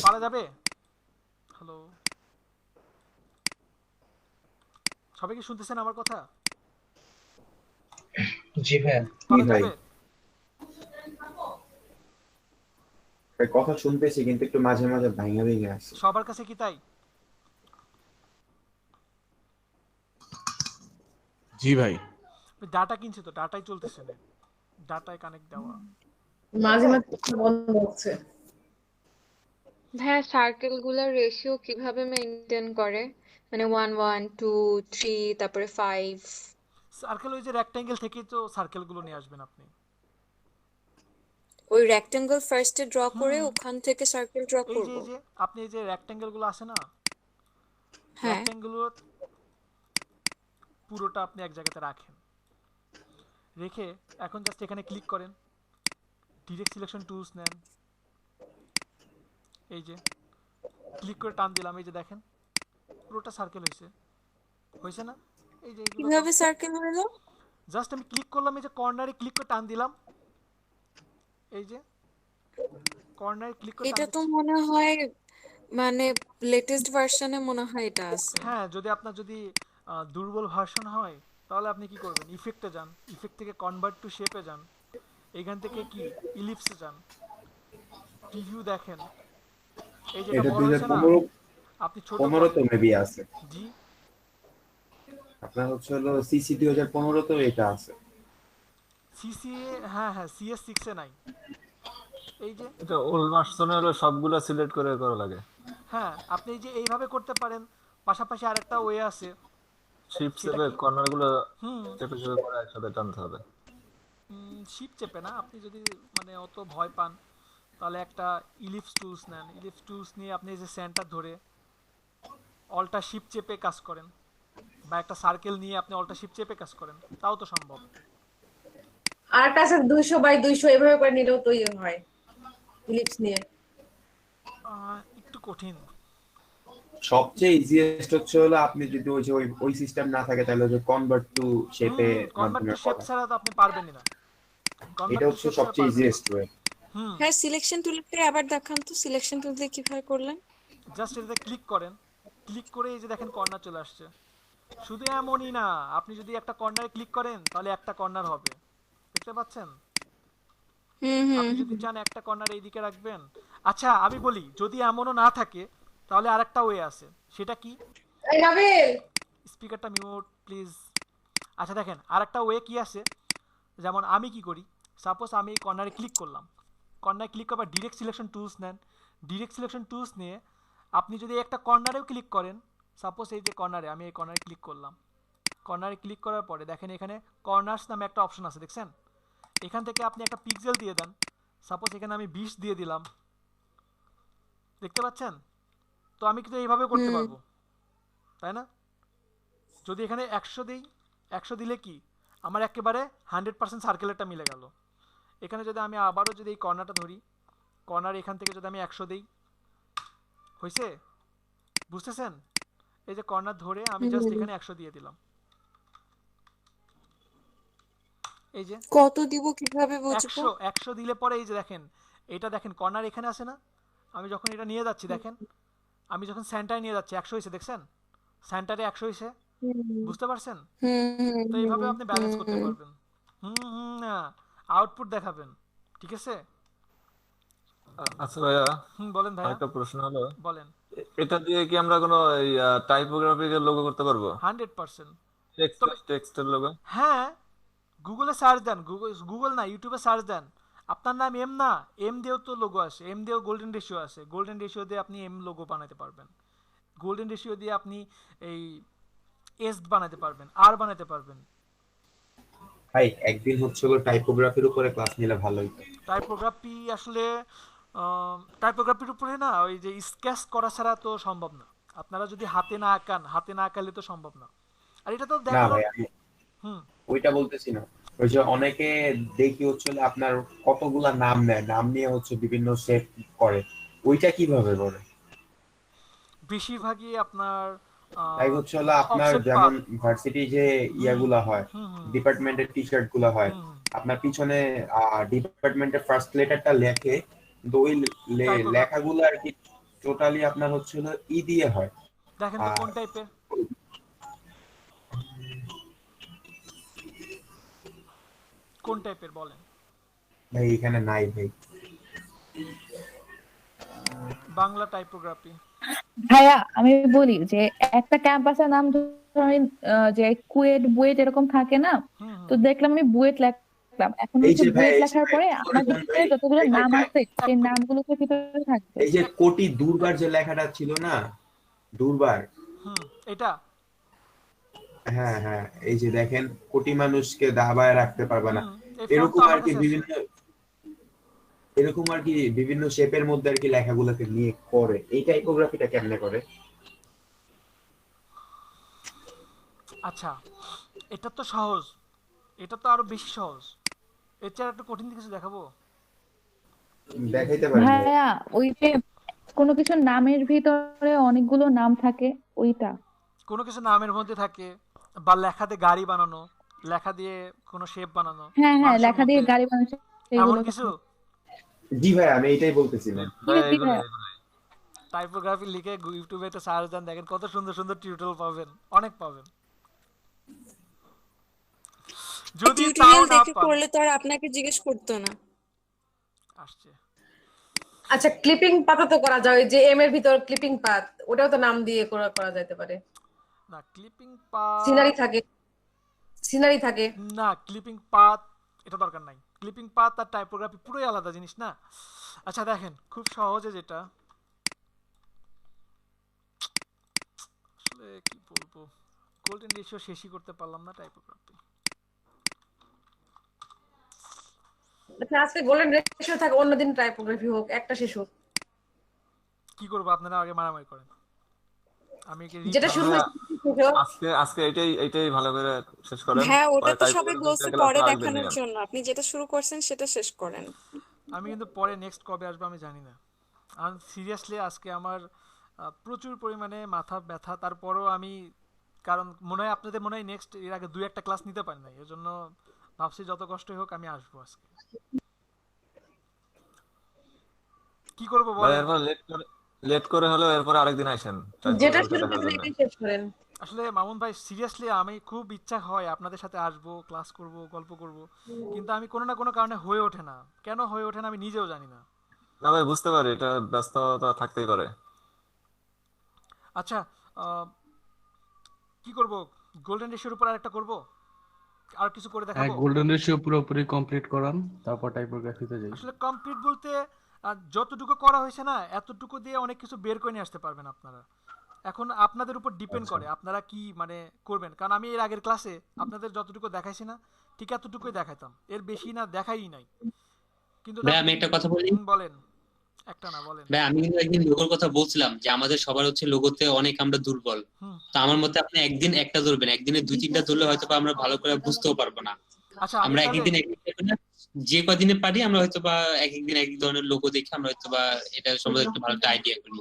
পারা যাবে? হ্যালো, সবাই কি শুনতেছেন আমার কথা? জি ভাই। পারা ভাই যাবে? ভাই কথা শুনতেছি কিন্তু একটু মাঝে মাঝে ভাঙা ভেঙে আসছে। সবার কাছে কি তাই? জি ভাই। ডাটা কিনছে তো, ডাটাই চলতেছে না, ডাটায় কানেক্ট দেওয়া। মাঝে মাঝে বন্ধ হচ্ছে। হ্যাঁ, সার্কেল গুলার রেশিও কিভাবে মেনটেন করে, মানে 1 1 2 3 তারপরে 5? সার্কেল ওই যে রেক্ট্যাঙ্গেল থেকেই তো সার্কেল গুলো নিয়ে আসবেন আপনি। ওই রেক্টেঙ্গল ফার্স্টে ড্র করে হুম, ওখান থেকে সার্কেল ড্র এই যে করব। এই যে আপনি এই যে রেক্ট্যাঙ্গেল গুলো আছে না, হ্যাঁ, রেক্ট্যাঙ্গেল পুরোটা আপনি এক জায়গাতে রাখেন, রেখে এখন জাস্ট এখানে ক্লিক করেন, ডিরেক্ট সিলেকশন টুলস নেন, এই যে ক্লিক করে টান দিলাম, এই যে দেখেন পুরোটা সার্কেল হয়েছে না? এই যে এগুলো তো কিভাবে সার্কেল হলো? জাস্ট আমি ক্লিক করলাম, এই যে কর্নারে ক্লিক করে টান দিলাম, এই যে কর্নারে ক্লিক করে টান এটা তো দিচ্ছি। মনে হয় মানে লেটেস্ট ভার্সনে মনে হয় এটা আছে। হ্যাঁ, যদি আপনার দুর্বল ভার্সন হয় তাহলে আপনি কি করবেন, ইফেক্টে যান, ইফেক্ট থেকে কনভার্ট টু শেপে যান, এখান থেকে কি ইলিপসে যান, প্রিভিউ দেখেন, এই যে এটা এটা বড় হয়েছে না, 2015 আপনি ছোট 15 করেন। তো মেবি আছে। জি, আপনার হচ্ছে হলো সিসি 2015 তো এটা আছে। সিসিএ, হ্যাঁ হ্যাঁ, CS6 এ নাই, এই যে এটা ওল্ড ভার্সনে হলো সবগুলো সিলেক্ট করে করা লাগে। হ্যাঁ, আপনি এই যে এইভাবে করতে পারেন। পাশাপাশি আরেকটা ওয়ে আছে, শিপ সেটা চেপে কি? কর্নার গুলো হুম, চেপে চেপে করে একসাথে টানতে হবে। শিপ চেপে না, আপনি যদি মানে অত ভয় পান তাহলে একটা ইলিপস টুলস নেন, ইলিপস টুলস নিয়ে আপনি এই যে সেন্টার ধরে অল্টা শিপ চেপে কাজ করেন, বা একটা সার্কেল নিয়ে আপনি অল্টা শিপ চেপে কাজ করেন, তাও তো সম্ভব। আর একটা আছে 200 বাই 200 এভাবে করে নিলেও তো ইয়ে হয় ইলিপস নিয়ে। একটু কঠিন। সবচেয়ে ইজিয়েস্ট হচ্ছে হলো আপনি যদি ওই যে ওই সিস্টেম না থাকে তাহলে যে কনভার্ট টু শেপে কনভার্ট মাধ্যমে টু শেপ করা, ছাড়া তো আপনি পারবেনই না, এটা কনভার্ট টু হচ্ছে শেপ ছাড়া সবচেয়ে পারবেন না। Easiest way. হুম, হ্যাঁ, সিলেকশন টুলটা আবার দেখান তো, সিলেকশন টুল দিয়ে কিভাবে করলেন? জাস্ট এটাতে ক্লিক করেন, ক্লিক করে এই যে দেখেন কর্নার চলে আসছে। শুধু এমনই না, আপনি যদি একটা কর্নারে ক্লিক করেন তাহলে একটা কর্নার হবে, দেখতে পাচ্ছেন? হুম হুম আপনি যদি চান একটা কর্নার এইদিকে রাখবেন। আচ্ছা আমি বলি, যদি এমনও না থাকে তাহলে আরেকটা ওয়ে আছে, সেটা কি? এই রাবেল, স্পিকারটা মিউট প্লিজ। আচ্ছা দেখেন আরেকটা ওয়ে কি আছে, যেমন আমি কি করি, সাপোজ আমি এই কর্নারে ক্লিক করলাম, কর্নারে ক্লিক করবার ডিরেক্ট সিলেকশন টুলস নেন, ডিরেক্ট সিলেকশন টুলস নিয়ে আপনি যদি একটা কর্নারেও ক্লিক করেন, সাপোজ এই যে কর্নারে, আমি এই কর্নারে ক্লিক করলাম, কর্নারে ক্লিক করার পরে দেখেন এখানে কর্নার্স নামে একটা অপশন আছে, দেখছেন? এখান থেকে আপনি একটা পিক্সেল দিয়ে দেন, সাপোজ এখানে আমি 20 দিয়ে দিলাম, দেখতে পাচ্ছেন? তো আমি কিন্তু এইভাবে করতে পারবো, তাই না? যদি এখানে 100 দিই, 100 দিলে কি আমার একেবারে 100% সার্কেলেরটা মিলে গেল। এখানে যদি আমি আবারও যদি এই কর্নারটা ধরি, কর্নার এখান থেকে যদি আমি 100 দিই, হয়েছে? বুঝতেছেন? এই যে কর্নার ধরে আমি জাস্ট এখানে 100 দিয়ে দিলাম, এই যে কত দিব কিভাবে বুঝবো? 100 দিলে পরে এই যে দেখেন, এটা দেখেন কর্নার এখানে আছে না, আমি যখন এটা নিয়ে যাচ্ছি দেখেন, আমি যখন সেন্টারে নিয়ে যাচ্ছি 100 হয়েছে, দেখছেন? সেন্টারে 100 হয়েছে, বুঝতে পারছেন? তো এইভাবে আপনি ব্যালেন্স করতে পারবেন। না, আউটপুট দেখাবেন, ঠিক আছে? আচ্ছা ভাইয়া, বলেন ভাইয়া। আরেকটা প্রশ্ন হলো, বলেন। এটা দিয়ে কি আমরা কোনো টাইপোগ্রাফিক্যাল লোগো করতে পারবো? 100%। টেক্সটের লোগো? হ্যাঁ, গুগলে সার্চ দেন, গুগল না, ইউটিউবে সার্চ দেন, আপনার নাম এম না, এম দিয়েও তো লোগো আসে, এম দিয়েও গোল্ডেন রেশিও আছে, গোল্ডেন রেশিও দিয়ে আপনি এম লোগো বানাতে পারবেন, গোল্ডেন রেশিও দিয়ে আপনি এই এস বানাতে পারবেন, আর বানাতে পারবেন। ভাই একদিন হচ্ছে টাইপোগ্রাফির উপরে ক্লাস নিলে ভালো হতো। টাইপোগ্রাফি আসলে টাইপোগ্রাফির উপরে না, ওই যে স্কেচ করা ছাড়া তো সম্ভব না, আপনারা যদি হাতে না আঁকান, হাতে না আঁকালে তো সম্ভব না। আর এটা তো না দেখানো। ভাই আমি ওইটা বলতেছি না, ওই যে অনেকে দেখি হচ্ছে আপনার কতগুলা নাম নেয়, নাম নিয়ে হচ্ছে বিভিন্ন শেপ করে, ওইটা কিভাবে করে? বেশিরভাগই আপনার তাই হচ্ছে আপনার যেমন ভার্সিটি যে ইয়াগুলা হয়, ডিপার্টমেন্টের টি শার্ট গুলা হয়, আপনার পিছনে ডিপার্টমেন্টের ফার্স্ট লেটারটা লেখে, কিন্তু ওই লেখাগুলো আর কি টোটালি আপনার হচ্ছে ই দিয়ে হয়। দেখেন তো কোন টাইপের। কোন টাইপের বলেন ভাই? এখানে নাই ভাই, বাংলা টাইপোগ্রাফি। ভাইয়া আমি বলি যে একটা ক্যাম্পাসের নাম ধরেন যে কুয়েট বুয়েট এরকম থাকে না, তো দেখলাম আমি বুয়েট লেখলাম, এখন হচ্ছে বুয়েট লেখার পরে আমার ভিতরে যতগুলো নাম আছে সেই নামগুলোকে ভিতরে থাকবে। এই যে কোটি দুর্বার যে লেখাটা ছিল না, দুর্বার, এটা হ্যাঁ হ্যাঁ, এই যে দেখেন কোটি মানুষকে দাবায় রাখতে পারবে না, এরকম আর কি বিভিন্ন শেপের মধ্যে আর কি লেখাগুলোকে নিয়ে করে। এই টাইপোগ্রাফিটা কেমনে করে? আচ্ছা, এটা তো সহজ, এটা তো আরো বেশি সহজ, এর চেয়ে একটু কঠিন কিছু দেখাবো? দেখাইতে পারেন ভাইয়া? ওই যে কোনো কিছু নামের ভিতরে অনেকগুলো নাম থাকে, ওইটা। কোনো কিছু নামের মধ্যে থাকে, বা লেখা দিয়ে গাড়ি বানানো, লেখা দিয়ে কোনো শেপ বানানো। হ্যাঁ হ্যাঁ, লেখা দিয়ে গাড়ি বানানো, এমন কিছু। জি ভাই, আমি এটাই বলতেছিলাম। টাইপোগ্রাফি লিখে ইউটিউবে একটা সার্চ দেন, দেখেন কত সুন্দর সুন্দর টিউটোরিয়াল পাবেন, অনেক পাবেন। যদি টিউটোরিয়াল দেখে করলে তো আর আপনাকে জিজ্ঞেস করতো না। আসছে। আচ্ছা, ক্লিপিং পাতা তো করা যায়, যে এম এর ভিতর ক্লিপিং পাত, ওটাও তো নাম দিয়ে করা যেতে পারে না। ক্লিপিং পাত সিনারি থাকে না, ক্লিপিং পাত এটা দরকার নাই। ক্লিপিং পাত আর টাইপোগ্রাফি পুরোই আলাদা জিনিস না। আচ্ছা দেখেন, খুব সহজে যেটা, আসলে কি বলবো, গোল্ডেন রেশিও শেষই করতে পারলাম না টাইপোগ্রাফি। আচ্ছা, আজকে গোল্ডেন রেশিও থাকে, অন্যদিন টাইপোগ্রাফি হোক, একটা শেষ হোক। কি করব, আপনারা আগে মারামারি করেন, আমি যেটা শুরু আজকে এইটাই ভালো করে শেষ করেন। হ্যাঁ, ওটা তো সবাই বলছে পরে দেখানোর জন্য, আপনি যেটা শুরু করছেন সেটা শেষ করেন। আমি কিন্তু পরে নেক্সট কবে আসবে আমি জানি না। আর সিরিয়াসলি আজকে আমার প্রচুর পরিমাণে মাথা ব্যথা, তারপরও আমি, কারণ মনে হয় আপনাদের মনে হয় নেক্সট এর আগে 2-1টা ক্লাস নিতে পারি নাই, এজন্য ভাবছি যত কষ্টই হোক আমি আসবো আজকে। কি করব বলেন? এরপর লেট করে হলো, এরপর আরেকদিন আসেন, যেটা শুরু করবেন এটাই শেষ করেন। আসলে মামুন ভাই, সিরিয়াসলি আমি খুব ইচ্ছা হয় আপনাদের সাথে আসবো, ক্লাস করব, গল্প করব, কিন্তু আমি কোনো না কোনো কারণে হয়ে ওঠে না। কেন হয়ে ওঠে না আমি নিজেও জানি না। না ভাই, বুঝতে পারি, এটা ব্যস্ততা থাকতেই পারে। আচ্ছা, কি করব, গোল্ডেন রেশিওর উপর আরেকটা করব, আর কিছু করে দেখাবো? গোল্ডেন রেশিও পুরোপুরি কমপ্লিট করান, তারপর টাইপোগ্রাফিতে যাই। আসলে কমপ্লিট বলতে আর যতটুকু করা হয়েছে না এতটুকু দিয়ে অনেক কিছু বের করে নিয়ে আসতে পারবেন আপনারা। এখন আপনাদের উপর ডিপেন্ড আচ্ছা করে আপনারা কি মানে করবেন, কারণ আমি এর আগের ক্লাসে আপনাদের যতটুকু দেখাইছি না ঠিক এতটুকুই দেখাইতাম, এর বেশি না দেখাই নাই। কিন্তু ভাই আমি একটা কথা বলি। বলেন, একটা না বলেন। ভাই আমি কিন্তু একদিন লোগোর কথা বলছিলাম যে আমাদের সবার হচ্ছে লোগোতে অনেক আমরা দুর্বল। তো আমার মতে আপনি একদিন একটা ধরবেন, একদিনে 2-3টা ধরলে হয়তো বা আমরা ভালো করে বুঝতেও পারবো না। আচ্ছা আমরা একদিন যে কদিনে পারি আমরা হয়তো বা এক একদিন এক এক ধরনের লোগো দেখে আমরা হয়তো বা এটা সম্বন্ধে একটু ভালো একটা আইডিয়া করি।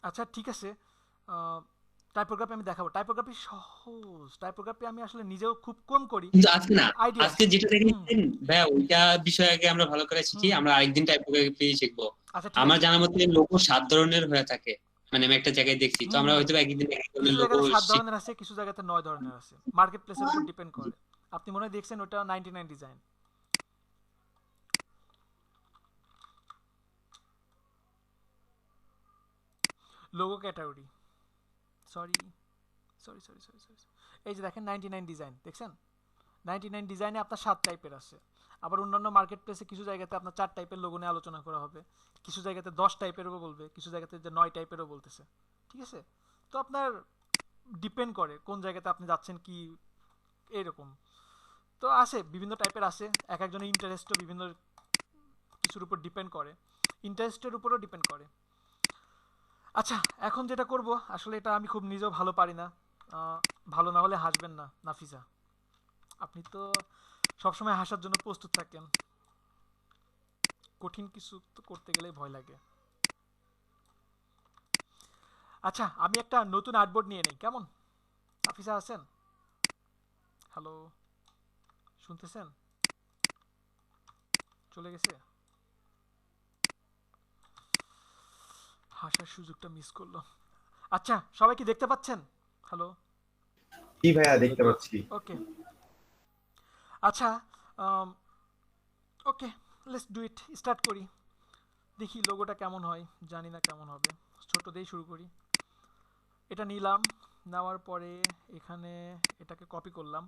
আচ্ছা ঠিক আছে, টাইপোগ্রাফি আমি দেখাবো। টাইপোগ্রাফি সহজ, টাইপোগ্রাফি আমি আসলে নিজেও খুব কম করি কিন্তু আজকে না, আইডিয়া। আজকে যেটা দেখেছেন ভাই ওইটা বিষয় আগে আমরা ভালো করে শিখি, আমরা আরেকদিন টাইপোগ্রাফি শিখবো। আচ্ছা ঠিক আমার আছে। জানার মতে লোগো 7 ধরনের হয়ে থাকে, মানে আমি একটা জায়গায় দেখছি। তো আমরা হয়তো একদিন এক ধরনের কিছু লোগো জায়গাতে 7 ধরনের আছে, কিছু জায়গাতে 9 ধরনের আছে, মার্কেট প্লেসের উপর ডিপেন্ড করে। আপনি মনে হয় দেখছেন ওটা 99 design. Logo category, sorry sorry sorry sorry sorry, এই যে দেখেন 99 ডিজাইন দেখছেন, 99 ডিজাইনে আপনার 7 টাইপের আছে। আবার অন্যান্য মার্কেট প্লেসে কিছু জায়গাতে আপনার 4 টাইপের লোগো নিয়ে আলোচনা করা হবে, কিছু জায়গাতে 10 টাইপেরও বলবে, কিছু জায়গাতে যে 9 টাইপেরও বলতেছে। ঠিক আছে, তো আপনার ডিপেন্ড করে কোন জায়গাতে আপনি যাচ্ছেন কি এরকম। তো আছে বিভিন্ন টাইপের আছে, এক একজনের ইন্টারেস্টও বিভিন্ন কিছুর উপর ডিপেন্ড করে, ইন্টারেস্টের উপরও ডিপেন্ড করে। আচ্ছা এখন যেটা করব, আসলে এটা আমি খুব নিজেও ভালো পারি না, ভালো না হলে হাসবেন না নাফিসা, আপনি তো সবসময় হাসার জন্য প্রস্তুত থাকেন, কঠিন কিছু তো করতে গেলেই ভয় লাগে। আচ্ছা আমি একটা নতুন আর্টবোর্ড নিয়ে নেই, কেমন? নাফিসা আছেন? হ্যালো, শুনতেছেন? চলে গেছে, হাসার সুযোগটা মিস করলো। আচ্ছা সবাই কি দেখতে পাচ্ছেন? হ্যালো, জি ভাইয়া দেখতে পাচ্ছি। ওকে আচ্ছা, okay let's do it, start করি। দেখি লোগোটা কেমন হয়, জানি না কেমন হবে, ছোট দিয়েই শুরু করি। এটা নিলাম, নেওয়ার পরে এখানে এটাকে কপি করলাম,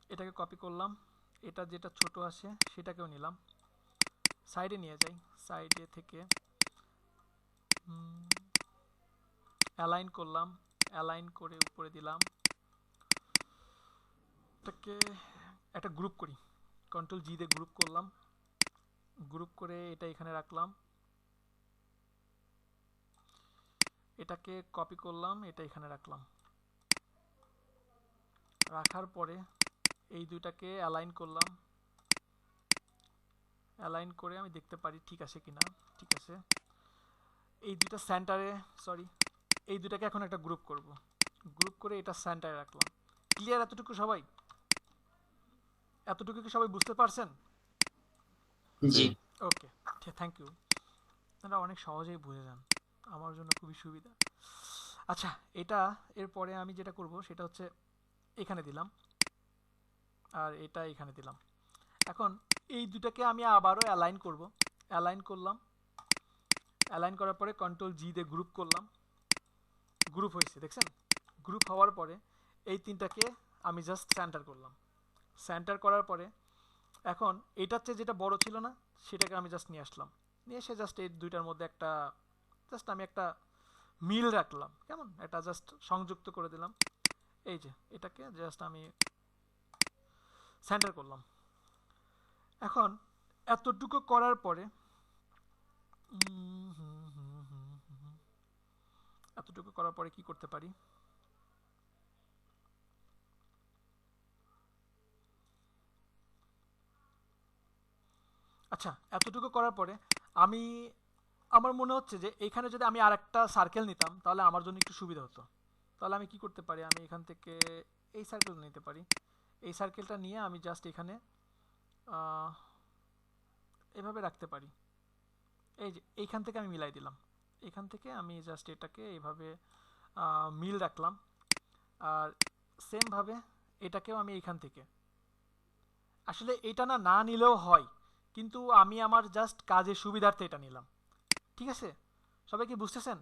এটাকে কপি করলাম, এটা যেটা ছোট আছে সেটাকেও নিলাম, সাইডে নিয়ে যাই, সাইডে থেকে অ্যালাইন করলাম, অ্যালাইন করে উপরে দিলাম, এটাকে একটা গ্রুপ করি, কন্ট্রোল জি দিয়ে গ্রুপ করলাম, গ্রুপ করে এটা এখানে রাখলাম, এটাকে কপি করলাম, এটা এখানে রাখলাম, রাখার পরে এই দুইটাকে অ্যালাইন করলাম, অ্যালাইন করে আমি দেখতে পারি ঠিক আছে কিনা। ঠিক আছে, এই দুইটা সেন্টারে, সরি এই দুইটাকে এখন একটা গ্রুপ করব, গ্রুপ করে এটা সেন্টারে রাখলাম। ক্লিয়ার এতটুকু সবাই? এতটুকু কি সবাই বুঝতে পারছেন? জি ওকে, থ্যাংক ইউ, আপনারা অনেক সহজেই বুঝে যান, আমার জন্য খুবই সুবিধা। আচ্ছা এটা এরপরে আমি যেটা করব সেটা হচ্ছে এখানে দিলাম আর এটা এখানে দিলাম। এখন এই দুটাকে আমি আবারও অ্যালাইন করব, অ্যালাইন করলাম, অ্যালাইন করার পরে কন্ট্রোল জি দিয়ে গ্রুপ করলাম, গ্রুপ হয়েছে দেখছেন। গ্রুপ হওয়ার পরে এই তিনটাকে আমি জাস্ট সেন্টার করলাম, সেন্টার করার পরে এখন এটার চেয়ে যেটা বড় ছিল না সেটাকে আমি জাস্ট নিয়ে আসলাম, নিয়ে এসে জাস্ট এই দুইটার মধ্যে একটা জাস্ট আমি একটা মিল রাখলাম, কেমন এটা জাস্ট সংযুক্ত করে দিলাম। এই যে এটাকে জাস্ট আমি সেন্টার করলাম। এখন এতটুকু করার পরে এতটুকু করার পরে কি করতে পারি, আচ্ছা এতটুকু করার পরে আমি আমার মনে হচ্ছে যে এখানে যদি আমি আরেকটা সার্কেল নিতাম তাহলে আমার জন্য একটু সুবিধা হতো। তাহলে আমি কি করতে পারি, আমি এখান থেকে এই সার্কেল নিতে পারি, এই সার্কেলটা নিয়ে আমি জাস্ট এখানে এভাবে রাখতে পারি। এই যে এইখান থেকে আমি মিলাই দিলাম, এখান থেকে আমি জাস্ট এটাকে এইভাবে মিল রাখলাম, আর সেমভাবে এটাকেও আমি এইখান থেকে, আসলে এটা না না নিলেও হয় কিন্তু আমি আমার জাস্ট কাজের সুবিধার্থে এটা নিলাম। ঠিক আছে, সবাই কি বুঝতেছেন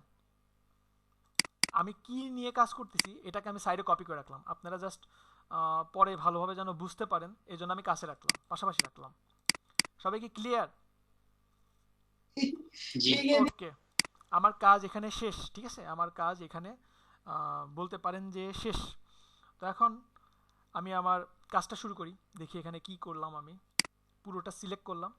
আমি কি নিয়ে কাজ করতেছি? এটাকে আমি সাইডে কপি করে রাখলাম, আপনারা জাস্ট পরে ভালোভাবে যেন বুঝতে পারেন এই জন্য আমি কাছে রাখলাম, পাশাপাশি রাখলাম। সবাই কি ক্লিয়ার? জি ওকে, আমার কাজ এখানে শেষ, ঠিক আছে, আমার কাজ এখানে বলতে পারেন যে শেষ। তো এখন আমি আমার কাজটা শুরু করি। দেখি এখানে কি করলাম। আমি পুরোটা সিলেক্ট করলাম।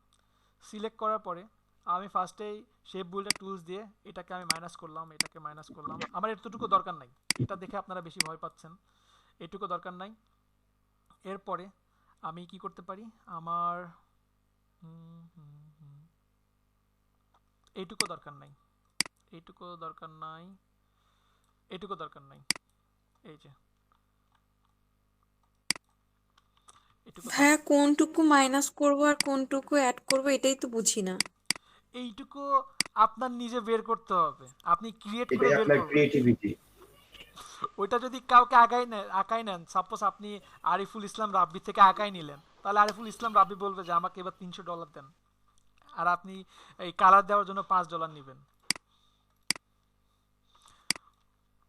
সিলেক্ট করার পরে আমি ফার্স্টেই শেপ বিল্ডার টুলস দিয়ে এটাকে আমি মাইনাস করলাম, এটাকে মাইনাস করলাম। আমার এতটুকু দরকার নাই, এটা দেখে আপনারা বেশি ভয় পাচ্ছেন, এটুকু দরকার নাই। এরপরে আমি কি করতে পারি, আমার এইটুকু দরকার নাই, এইটুকু দরকার নাই, এইটুকু দরকার নাই, এই যে এইটুকু ভাইয়া কোনটুকু মাইনাস করব আর কোনটুকু অ্যাড করব এটাই তো বুঝি না। এইটুকু আপনার নিজে বের করতে হবে, আপনি ক্রিয়েট করে এটাই বের আপনার করবেন। ক্রিয়েটিভিটি। ওইটা যদি কাউকে আঁকাই নেন, সাপোজ আপনি আরিফুল ইসলাম রাব্বি থেকে আঁকাই নিলেন, তাহলে আরিফুল ইসলাম রাব্বি বলবে যে আমাকে এবার $300 দেন, আর আপনি এই কালার দেওয়ার জন্য $5 নেবেন।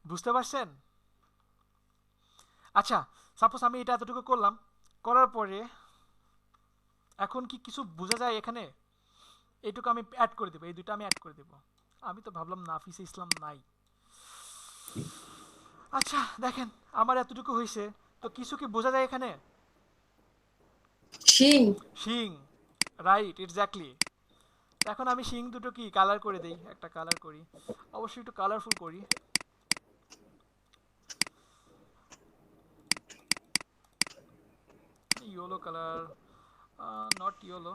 বুঝতে পারছেন? আচ্ছা, সাপোজ আমি এটা এতটুকু করলাম, করার পরে এখন কি কিছু বোঝা যায় এখানে? এইটুকু আমি অ্যাড করে দেবো, এই দুটো আমি অ্যাড করে দেবো। আমি তো ভাবলাম নাফিসে ইসলাম নাই। আচ্ছা দেখেন, আমার এতটুকু হয়েছে, তো কিছু কি বোঝা যায় এখানে? শিং শিং, রাইট, এক্স্যাক্টলি। এখন আমি শিং দুটো কি কালার করে দেই, একটা কালার করি, অবশ্যই একটু কালারফুল করি। Yellow colour, not yellow.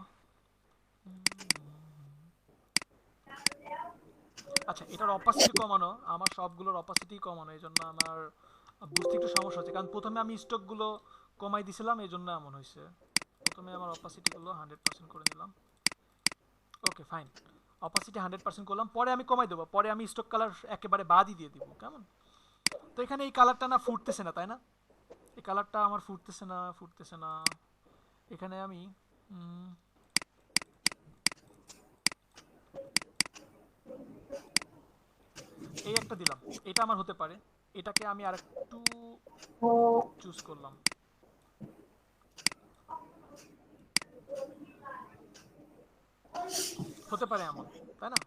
আচ্ছা, এটার অপাসিটি কমানো, আমার সবগুলোর অপাসিটি কমানো, এই জন্য আমার বুঝতে একটু সমস্যা হচ্ছে, কারণ প্রথমে আমি স্টকগুলো কমাই দিছিলাম, এই জন্য এমন হয়েছে। প্রথমে আমার অপাসিটিগুলো 100% করে নিলাম। ওকে ফাইন, অপাসিটি 100% করলাম, পরে আমি কমাই দেবো, পরে আমি স্টক কালার একেবারে বাদই দিয়ে দিব, কেমন? তো এখানে এই কালারটা না ফুটতেছে না, তাই না? এই কালারটা আমার ফুটতেছে না। এখানে আমি এই একটা দিলাম, এটা আমার হতে পারে, এটাকে আমি আরেকটু চুজ করলাম। হতে পারে এমন, তাই না?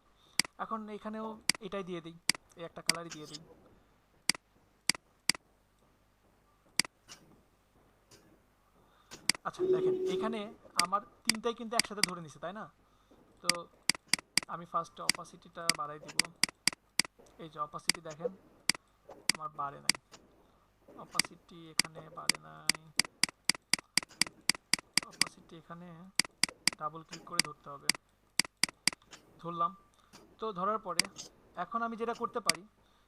এখন এখানেও এটাই দিয়ে দিই, এই একটা কালারই দিয়ে দিই। আচ্ছা দেখেন, এখানে আমার তিনটাই কিন্তু একসাথে ধরে নিছে, তাই না? তো আমি ফার্স্ট অপাসিটিটা বাড়াই দিব। এই যে অপাসিটি দেখেন আমার বাড়ে নাই, অপাসিটি এখানে বাড়ে নাই, অপাসিটি এখানে ডাবল ক্লিক করে ধরতে হবে। ধরলাম, তো ধরার পরে এখন আমি যেটা করতে পারি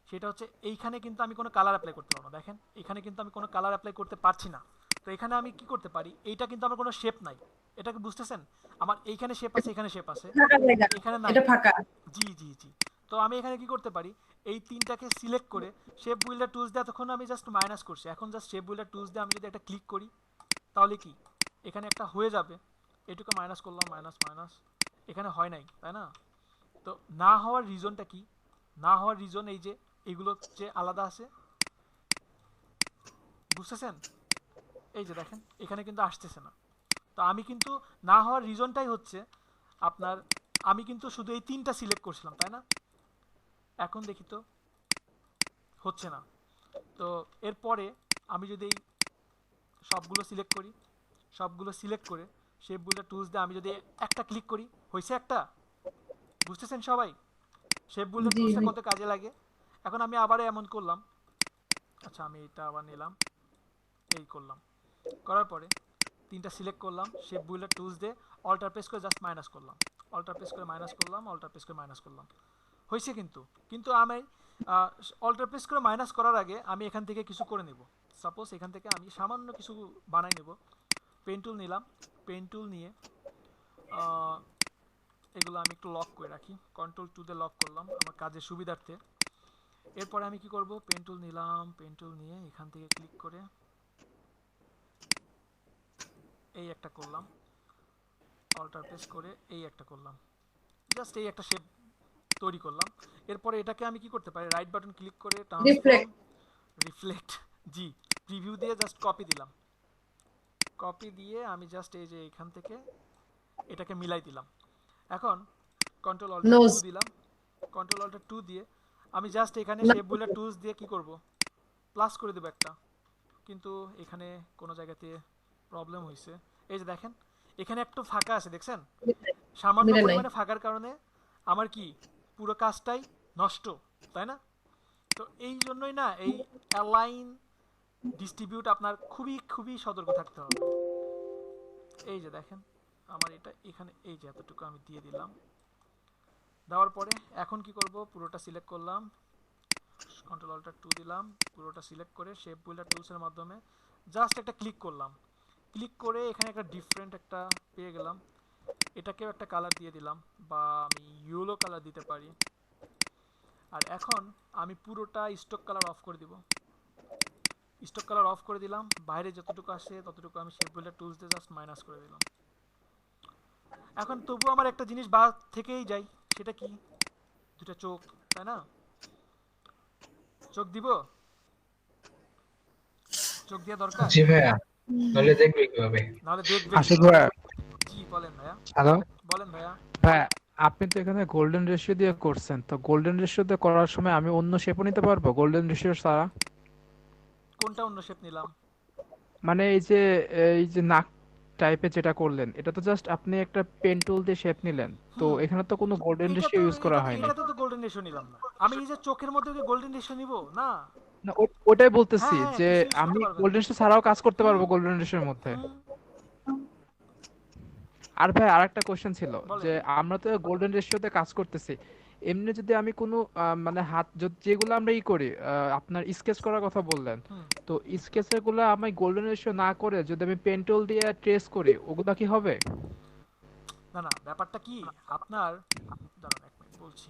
সেটা হচ্ছে এইখানে কিন্তু আমি কোনো কালার অ্যাপ্লাই করতে পারবো না। দেখেন এখানে কিন্তু আমি কোনো কালার অ্যাপ্লাই করতে পারছি না। তো এখানে আমি কি করতে পারি, এইটা কিন্তু আমার কোনো শেপ নাই, এটাকে বুঝতেছেন? আমার এইখানে শেপ আছে, এখানে শেপ আছে, ফাঁকা জায়গা, এখানে নাই। এটা ফাঁকা। জি জি জি। তো আমি এখানে কি করতে পারি, এই তিনটাকে সিলেক্ট করে শেপ বিল্ডার টুলস দিয়ে তখন আমি জাস্ট মাইনাস করছি, এখন জাস্ট শেপ বিল্ডার টুলস দিয়ে আমি যদি একটা ক্লিক করি তাহলে কি এখানে একটা হয়ে যাবে। এটুকু মাইনাস করলাম, মাইনাস, এখানে হয় নাই, তাই না? তো না হওয়ার রিজনটা কি? না হওয়ার রিজন এই যে এইগুলো যে আলাদা আছে, বুঝতেছেন? এই যে দেখেন এখানে কিন্তু আসতেছে না। তো আমি কিন্তু না হওয়ার রিজনটাই হচ্ছে আপনার, আমি কিন্তু শুধু এই তিনটা সিলেক্ট করছিলাম, তাই না? এখন দেখি তো হচ্ছে না। তো এরপরে আমি যদি সবগুলো সিলেক্ট করি, সবগুলো সিলেক্ট করে শেপ বিল্ডার টুলস দিয়ে আমি যদি একটা ক্লিক করি, হয়েছে একটা। বুঝতেছেন সবাই শেপ বিল্ডার টুলসটা কত কাজে লাগে? এখন আমি আবার এমন করলাম, আচ্ছা আমি এটা আবার নিলাম, এই করলাম, করার পরে তিনটা সিলেক্ট করলাম, শেপ বিল্ডার টুলস দিয়ে অল্টার প্রেস করে জাস্ট মাইনাস করলাম, অল্টার প্রেস করে মাইনাস করলাম, অল্টার প্রেস করে মাইনাস করলাম, হয়েছে। কিন্তু আমি অল্টার প্রেস করে মাইনাস করার আগে আমি এখান থেকে কিছু করে নেব। সাপোজ এখান থেকে আমি সামান্য কিছু বানাই নেব। পেন টুল নিলাম, পেন টুল নিয়ে এগুলো আমি একটু লক করে রাখি, কন্ট্রোল টু দিয়ে লক করলাম আমার কাজের সুবিধার্থে। এরপরে আমি কি করব, পেন টুল নিলাম, পেন টুল নিয়ে এখান থেকে ক্লিক করে এই একটা করলাম, অল্টার প্রেস করে এই একটা করলাম, জাস্ট এই একটা শেপ তৈরি করলাম। এরপরে এটাকে আমি কি করতে পারি, রাইট বাটন ক্লিক করে ট্রান্সফর্ম, রিফ্লেক্ট, জি, প্রিভিউ দিয়ে জাস্ট কপি দিলাম, কপি দিয়ে আমি জাস্ট এই যে এখান থেকে এটাকে মিলাই দিলাম। এখন কন্ট্রোল অল্টার নোজ 2 দিলাম, কন্ট্রোল অল্টার 2 দিয়ে আমি জাস্ট এখানে শেপ বুলার টুলস দিয়ে কি করব, প্লাস করে দেব একটা। কিন্তু এখানে কোনো জায়গাতে প্রবলেম হয়েছে। এই যে দেখেন এখানে একটু ফাঁকা আছে, দেখছেন? সামান্য মিলে নাই। পরিমাণে ফাঁকার কারণে আমার কি পুরো কাজটাই নষ্ট, তাই না? তো এই জন্যই না এই অ্যালাইন ডিস্ট্রিবিউট আপনার খুবই খুবই সতর্ক থাকতে হবে। এই যে দেখেন আমার এটা এখানে এই যে এতটুকু আমি দিয়ে দিলাম। দেওয়ার পরে এখন কি করব, পুরোটা সিলেক্ট করলাম, কন্ট্রোল অল্টার 2 দিলাম, পুরোটা সিলেক্ট করে শেপ বুইল্ডার টুলসের মাধ্যমে জাস্ট একটা ক্লিক করলাম। ক্লিক করে এখানে একটা ডিফারেন্ট একটা পেয়ে গেলাম। এটাকেও একটা কালার দিয়ে দিলাম, বা আমি ইয়েলো কালার দিতে পারি। আর এখন আমি পুরোটা স্টক কালার অফ করে দিব। স্টক কালার অফ করে দিলাম, বাইরে যতটুকু আসে ততটুকু আমি শেপ বুইল্ডার টুলস দিয়ে জাস্ট মাইনাস করে দিলাম। এখন তবু আমার একটা জিনিস বাদ থেকেই যায়, সেটা কি? দুটো চোখ, তাই না? চোখ দিব, চোখ দিয়ে দরকার। জি ভাইয়া, নাহলে দেখবে কিভাবে? নাহলে দেখবে আশিক কিভাবে? ভাইয়া, জি বলেন ভাইয়া। হ্যালো বলেন ভাইয়া। ভাইয়া, আপনি তো এখানে গোল্ডেন রেশিও দিয়ে করছেন, তো গোল্ডেন রেশিও দিয়ে করার সময় আমি অন্য শেপও নিতে পারবো গোল্ডেন রেশিও ছাড়া? কোনটা অন্য শেপ নিলাম? মানে এই যে নাক টাইপের যেটা করলেন, এটা তো জাস্ট আপনি একটা পেন টুল দিয়ে শেপ নিলেন, তো এখানে তো কোনো গোল্ডেন এটা রেশিও তো ইউজ করা হয়নি। এটাতে তো গোল্ডেন রেশিও নিলাম না আমি। এই যে চোখের মধ্যে কি গোল্ডেন রেশিও নিব না? না, ওটাই বলতেছি হ্যাঁ হ্যাঁ, যে কিছু ইউজ আমি করতে পারবেন। গোল্ডেন রেশিও ছাড়াও কাজ করতে পারবো গোল্ডেন রেশিওর মধ্যে। আর ভাই আরেকটা কোশ্চেন ছিল যে আমরা তো গোল্ডেন রেশিওতে কাজ করতেছি, এমনি যদি আমি কোনো মানে হাত যেগুলো আমরা করি, আপনার স্কেচ করার কথা বললেন, তো স্কেচের গুলো আমি গোল্ডেন রেশিও না করে যদি আমি পেন টুল দিয়ে ট্রেস করি, ওগুলা কি হবে? না না, ব্যাপারটা কি আপনার, দাঁড়ান এক মিনিট বলছি।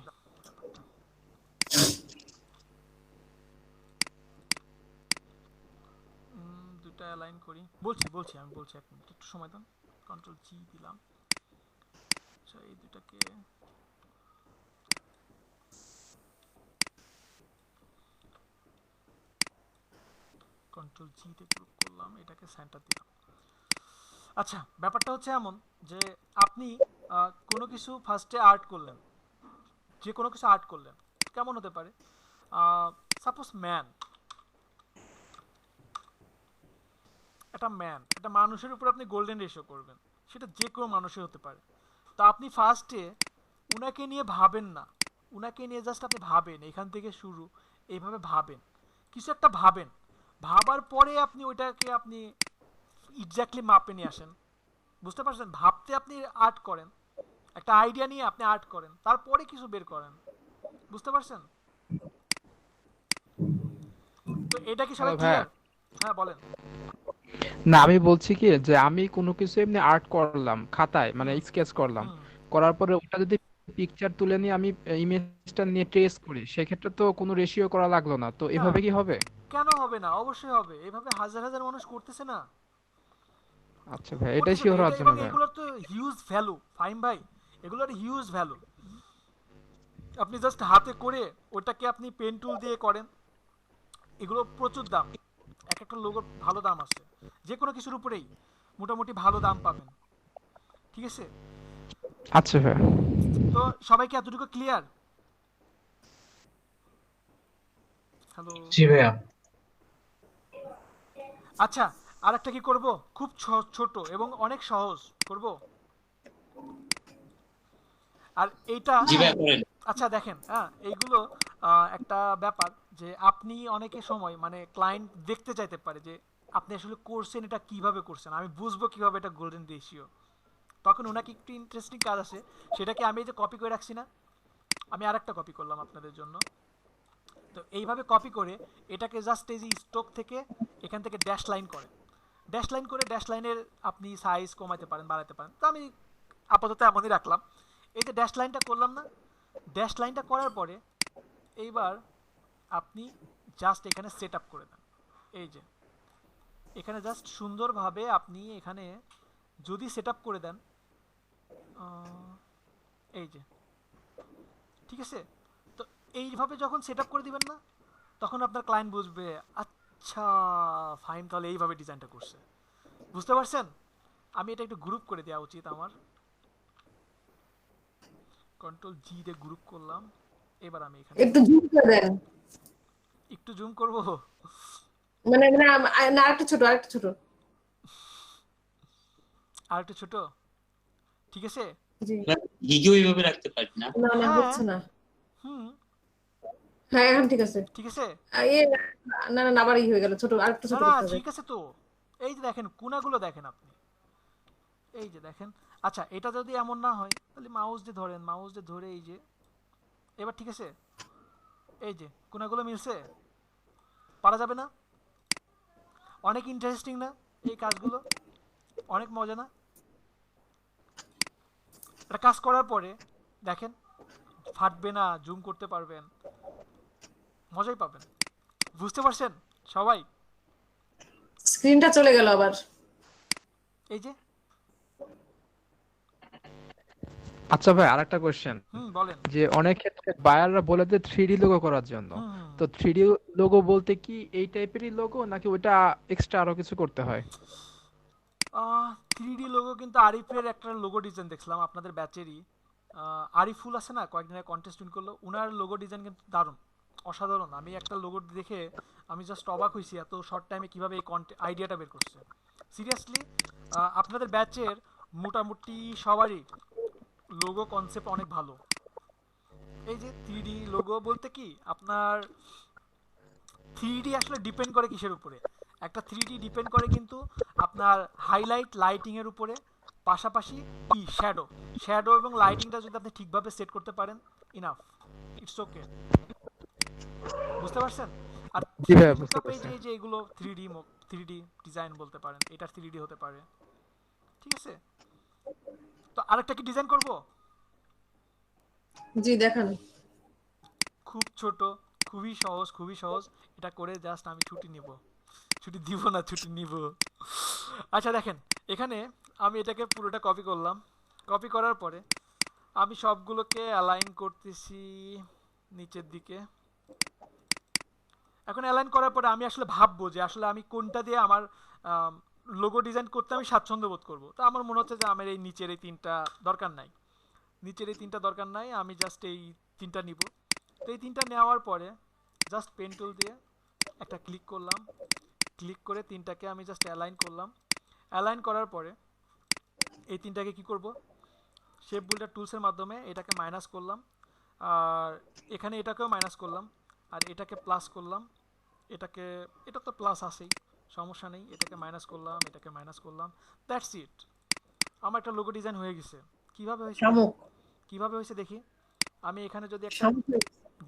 দুটা অ্যালাইন করি, বলছি আমি বলছি, এক মিনিট একটু সময় দেন। কন্ট্রোল জি দিলাম। আচ্ছা এই দুটাকে কন্ট্রোল জি তে গ্রুপ করলাম, এটাকে সেন্টার দিলাম। আচ্ছা ব্যাপারটা হচ্ছে এমন যে আপনি কোনো কিছু ফার্স্টে আর্ট করলেন, যে কোনো কিছু আর্ট করলেন, কেমন হতে পারে? সাপোজ ম্যান, একটা মানুষের উপর আপনি গোল্ডেন রেশিও করবেন, সেটা যে কোনো মানুষের হতে পারে। তো আপনি ফার্স্টে উনাকে নিয়ে ভাবেন না, উনাকে নিয়ে জাস্ট আপনি ভাবেন, এখান থেকে শুরু, এইভাবে ভাবেন, কিছু একটা ভাবেন। ভাবার পরে আপনি ওইটাকে আপনি এক্স্যাক্টলি মাপে নিয়ে আসেন। বুঝতে পারছেন? ভাবতে আপনি আর্ট করেন, একটা আইডিয়া নিয়ে আপনি আর্ট করেন, তারপরে কিছু বের করেন। বুঝতে পারছেন? তো এটা কি সবাই ক্লিয়ার? হ্যাঁ বলেন। না, আমি বলছি কি যে আমি কোনো কিছু এমনি আর্ট করলাম খাতায়, মানে স্কেচ করলাম, করার পরে ওটা যদি পিকচার তুলে নিয়ে আমি ইমেজটা নিয়ে ট্রেস করি, সেক্ষেত্রে তো কোনো রেশিও করা লাগলো না, তো এভাবে কি হবে? কেন হবে না? অবশ্যই হবে। এভাবে হাজার হাজার মানুষ করতেছে না। আচ্ছা ভাই, এটাই শিওর হওয়ার জন্য ভাই। এগুলোর তো হিউজ ভ্যালু ফাহিম ভাই, এগুলোর হিউজ ভ্যালু। আপনি জাস্ট হাতে করে ওটাকে আপনি পেন টুল দিয়ে করেন, এগুলো প্রচুর দাম। এক একটা লোগোর ভালো দাম আছে, যে কোনো কিছুর উপরেই মোটামুটি ভালো দাম পাবেন। ঠিক আছে? আচ্ছা ভাই, তো সবাই কি এতটুকু ক্লিয়ার? হ্যালো জি ভাইয়া। আচ্ছা আরেকটা কি করব, খুব ছোট এবং অনেক সহজ করব। আর এইটা আচ্ছা দেখেন, হ্যাঁ এইগুলো একটা ব্যাপার যে আপনি অনেকের সময় মানে ক্লায়েন্ট দেখতে চাইতে পারে যে আপনি আসলে করছেন এটা কিভাবে করছেন, আমি বুঝবো কিভাবে এটা গোল্ডেন রেশিও। তখন ওনাকে একটু ইন্টারেস্টিং কাজ আছে, সেটাকে আমি এই যে কপি করে রাখছি না, আমি আরেকটা কপি করলাম আপনাদের জন্য। তো এইভাবে কপি করে এটাকে জাস্ট এই যে স্ট্রোক থেকে এখান থেকে ড্যাশ লাইন করে, ড্যাশ লাইন করে ড্যাশ লাইনের আপনি সাইজ কমাতে পারেন বাড়াতে পারেন। তো আমি আপাতত এমনই রাখলাম। এই যে ড্যাশ লাইনটা করলাম না, ড্যাশ লাইনটা করার পরে এইবার আপনি জাস্ট এখানে সেট আপ করে দেন। এই যে এখানে জাস্ট সুন্দরভাবে আপনি এখানে যদি সেট আপ করে দেন, এই যে ঠিক আছে। তো এইভাবে যখন সেট আপ করে দিবেন না, তখন আপনার ক্লায়েন্ট বুঝবে আচ্ছা ফাইন তাহলে এইভাবে ডিজাইনটা করছে। বুঝতে পারছেন? আমি এটা একটু গ্রুপ করে দেওয়া উচিত আমার, কন্ট্রোল জি দিয়ে গ্রুপ করলাম। এবার আমি এখানে একটু জুম করে দেন, একটু জুম করব। মানে না না, আরেকটু ছোট, আরেকটু ছোট। আর একটু ছোট, ঠিক আছে? জি। গিগিও এইভাবে রাখতে পারি না। না না, হ্যাঁ, হচ্ছে না। হুম, হ্যাঁ এখন ঠিক আছে। ঠিক আছে। না না না, আবার হয়ে গেল, ছোট, আরেকটু না ছোট না, করতে হবে। ঠিক আছে তো। এই যে দেখেন কোণাগুলো দেখেন আপনি, এই যে দেখেন। আচ্ছা, এটা যদি এমন না হয় তাহলে মাউস দিয়ে ধরেন, মাউস দিয়ে ধরে এই যে, এবার ঠিক আছে। এই যে কোণাগুলো মিলছে, পারা যাবে না? অনেক ইন্টারেস্টিং না এই কাজগুলো? অনেক মজা না? এটা কাজ করার পরে দেখেন ফাটবে না, জুম করতে পারবেন, মজাই পাবেন। বুঝতে পারছেন সবাই? স্ক্রিনটা চলে গেল আবার। এই যে, আচ্ছা ভাই, আরেকটা কোশ্চেন, বলেন। যে অনেক ক্ষেত্রে বায়াররা বলে যে 3D লোগো করার জন্য, তো 3D লোগো বলতে কি এই টাইপেরই লোগো নাকি ওটা এক্সট্রা আরো কিছু করতে হয়? 3D লোগো কিন্তু আরিফের একটা লোগো ডিজাইন দেখছিলাম আপনাদের ব্যাচেরই, আরিফুল আছে না, কয়েকদিন আগে কন্টেস্ট উইন করলো, উনার লোগো ডিজাইন কিন্তু দারুণ, অসাধারণ। আমি একটা লোগো দেখে আমি জাস্ট অবাক হয়েছি এত শর্ট টাইমে কিভাবে এই আইডিয়াটা বের করছে। সিরিয়াসলি আপনাদের ব্যাচের মোটামুটি সবারই লোগো কনসেপ্ট অনেক ভালো। এই যে 3D লোগো বলতে কি আপনার 3D আসলে ডিপেন্ড করে কিসের উপরে? একটা 3D ডিপেন্ড করে কিন্তু আপনার হাইলাইট লাইটিং এর উপরে, পাশাপাশি কি শ্যাডো এবং লাইটিংটা যদি আপনি ঠিকভাবে সেট করতে পারেন, ইনাফ, ইটস ওকে। বুঝতে পারছেন? আর জি ভাই, 3D বুঝতে makeup এই পারছি। যে এগুলো 3D ডিজাইন বলতে পারেন, এটা 3D হতে পারে, ঠিক আছে? তো আরেকটা কি ডিজাইন করব? জি দেখান। খুব ছোট, খুবই সহজ, খুবই সহজ। এটা করে জাস্ট আমি ছুটি নিব, ছুটি দিব না, ছুটি নিব। আচ্ছা দেখেন, এখানে আমি এটাকে পুরোটা কপি করলাম। কপি করার পরে আমি সবগুলোকে অ্যালাইন করতেছি নিচের দিকে। এখন অ্যালাইন করার পরে আমি আসলে ভাববো যে আসলে আমি কোনটা দিয়ে আমার লোগো ডিজাইন করতে আমি স্বাচ্ছন্দ্য বোধ করবো। তো আমার মনে হচ্ছে যে আমার এই নিচের এই তিনটা দরকার নাই, আমি জাস্ট এই তিনটা নিব। তো এই তিনটা নেওয়ার পরে জাস্ট পেন টুল দিয়ে একটা ক্লিক করলাম, ক্লিক করে তিনটাকে আমি জাস্ট অ্যালাইন করলাম। অ্যালাইন করার পরে এই তিনটাকে কি করব, শেপ বুল্ডার টুলসের মাধ্যমে এটাকে মাইনাস করলাম, আর এখানে এটাকেও মাইনাস করলাম, আর এটাকে প্লাস করলাম, এটা তো প্লাস আছেই, সমস্যা নেই, এটাকে মাইনাস করলাম, এটাকে মাইনাস করলাম, দ্যাটস ইট। আমার একটা লোগো ডিজাইন হয়ে গেছে। কিভাবে হয়েছে দেখি। আমি এখানে যদি একটা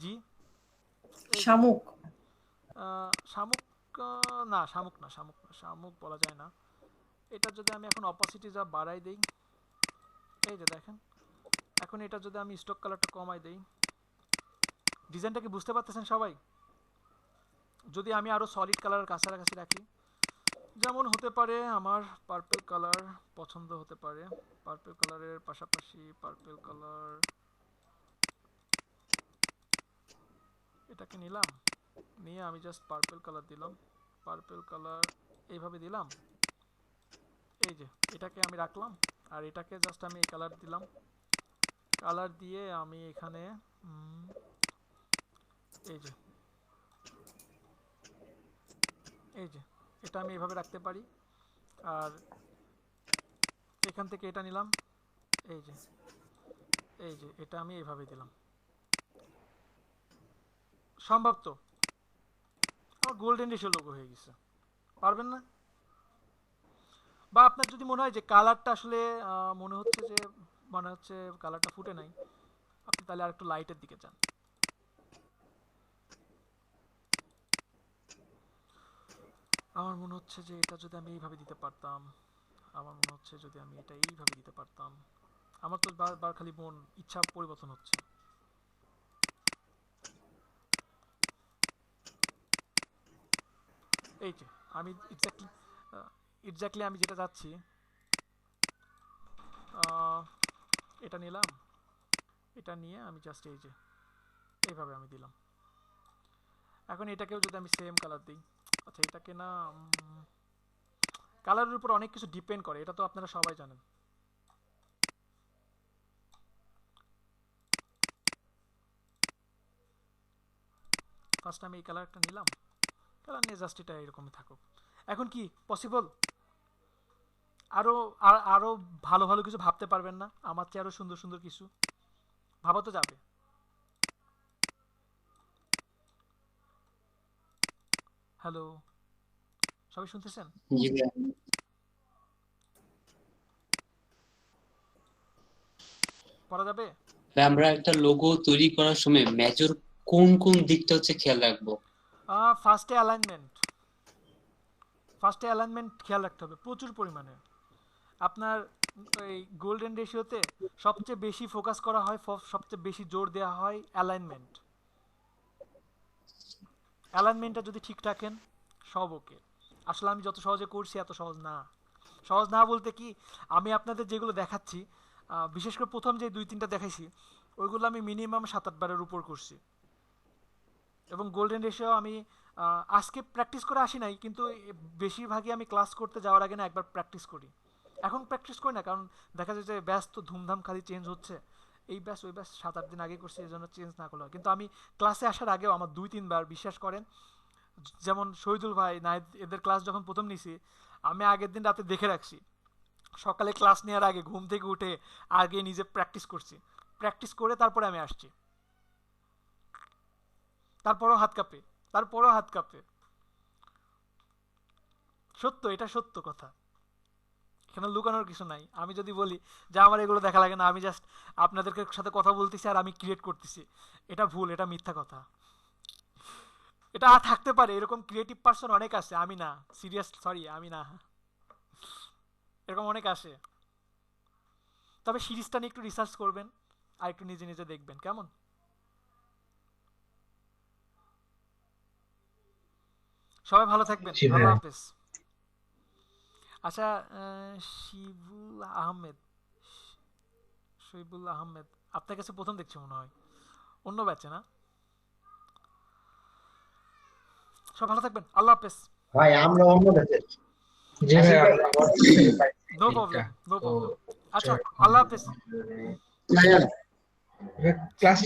জি শামুক শামুক না, শামুক বলা যায় না। এটা যদি আমি এখন অপাসিটি যা বাড়াই দেই, এই যে দেখেন, এখন এটা যদি আমি স্টক কালারটা কমাই দেই, ডিজাইনটা কি বুঝতে পারতেছেন সবাই? যদি আমি আরো সলিড কালারের কাছাকাছি রাখি, যেমন হতে পারে আমার পার্পল কালার পছন্দ হতে পারে, পার্পল কালারের পাশাপাশি পার্পল কালার এটাকে নিলাম, নিয়ে আমি জাস্ট পার্পল কালার দিলাম, পার্পল কালার এইভাবে দিলাম, এই যে এটাকে আমি রাখলাম, আর এটাকে জাস্ট আমি এই কালার দিলাম, কালার দিয়ে আমি এখানে এই যে এটা আমি এভাবে রাখতে পারি, আর এখান থেকে এটা নিলাম, এই যে এটা আমি এইভাবে দিলাম। সম্ভব তো? আমার গোল্ডেন রেশিও লোগো হয়ে গেছে। পারবেন না? বা আপনার যদি মনে হয় যে কালারটা আসলে মনে হচ্ছে কালারটা ফুটে নাই, আপনি তাহলে আরেকটু লাইটের দিকে যান। আমার মনে হচ্ছে যে এটা যদি আমি এইভাবে দিতে পারতাম, আমার তো বারবার খালি ইচ্ছা পরিবর্তন হচ্ছে। এই যে আমি এক্স্যাক্টলি আমি যেটা চাচ্ছি, এটা নিলাম, এটা নিয়ে আমি জাস্ট এই যে এইভাবে আমি দিলাম। এখন এটাকেও যদি আমি সেম কালার দিই, আচ্ছা এটাকে না, কালারের উপর অনেক কিছু ডিপেন্ড করে, এটা তো আপনারা সবাই জানেন। ফার্স্ট আমি এই কালারটা নিলাম, কালার নিয়ে জাস্ট এটা এরকমই থাকুক। এখন কি পসিবল? আরো আরো ভালো ভালো কিছু ভাবতে পারবেন না? আমার চেয়ে আরো সুন্দর সুন্দর কিছু ভাবা তো যাবে। হ্যালো, সবাই শুনতেছেন? জি ভাইয়া। করা যাবে? ভাই, আমরা একটা লোগো তৈরি করার সময় মেজর কোন কোন দিকটা হচ্ছে খেয়াল রাখবো? ফার্স্টে অ্যালাইনমেন্ট খেয়াল রাখতে হবে প্রচুর পরিমাণে। আপনার এই গোল্ডেন রেশিওতে সবচেয়ে বেশি ফোকাস করা হয়, সবচেয়ে বেশি জোর দেওয়া হয় অ্যালাইনমেন্টটা যদি ঠিক রাখেন সব ওকে। আসলে আমি যত সহজে করছি এত সহজ না বলতে কি, আমি আপনাদের যেগুলো দেখাচ্ছি বিশেষ করে প্রথম যে 2-3টা দেখাইছি ওইগুলো আমি মিনিমাম 7-8 বারের উপর করছি। এবং গোল্ডেন রেশিও আমি আজকে প্র্যাকটিস করে আসি নাই, কিন্তু বেশিরভাগই আমি ক্লাস করতে যাওয়ার আগে না একবার প্র্যাকটিস করি। এখন প্র্যাকটিস করি না, কারণ দেখা যায় যে ব্যাস তো ধুমধাম খালি চেঞ্জ হচ্ছে, এই ব্যাস ওই ব্যাস 7-8 দিন আগে করছি, এই জন্য চেঞ্জ না করলো। কিন্তু আমি ক্লাসে আসার আগেও আমার 2-3 বার, বিশ্বাস করেন, যেমন শহীদুল ভাই নাহিদ এদের ক্লাস যখন প্রথম নিছি আমি আগের দিন রাতে দেখে রাখছি, সকালে ক্লাস নেওয়ার আগে ঘুম থেকে উঠে আগে নিজে প্র্যাকটিস করছি, প্র্যাকটিস করে তারপরে আমি আসছি। তারপরও হাত কাঁপে। সত্য, এটা সত্য কথা, এখানে লুকানোর কিছু নাই। আমি যদি বলি যে আমার এগুলো দেখা লাগে না, আমি জাস্ট আপনাদেরকে সাথে কথা বলতেছি আর আমি ক্রিয়েট করতেছি, এটা ভুল, এটা মিথ্যা কথা। এটা থাকতে পারে, এরকম ক্রিয়েটিভ পারসন অনেক আছে, আমি না, আমি না, এরকম অনেক আসে। তবে সিরিজটা নিয়ে একটু রিসার্চ করবেন আর একটু নিজে নিজে দেখবেন, কেমন? সবাই ভালো থাকবেন, আল্লাহ হাফেজ। আচ্ছা, শহীবুল আহমেদ আপনার কাছে প্রথম দেখছি মনে হয়, অন্য ব্যাচে না? সব ভালো থাকবেন, আল্লাহ হাফেজ। ভাই আমরা অন্য ব্যাচের। জি ভাই, নো প্রবলেম। আচ্ছা, আল্লাহ হাফেজ। ক্লাসটা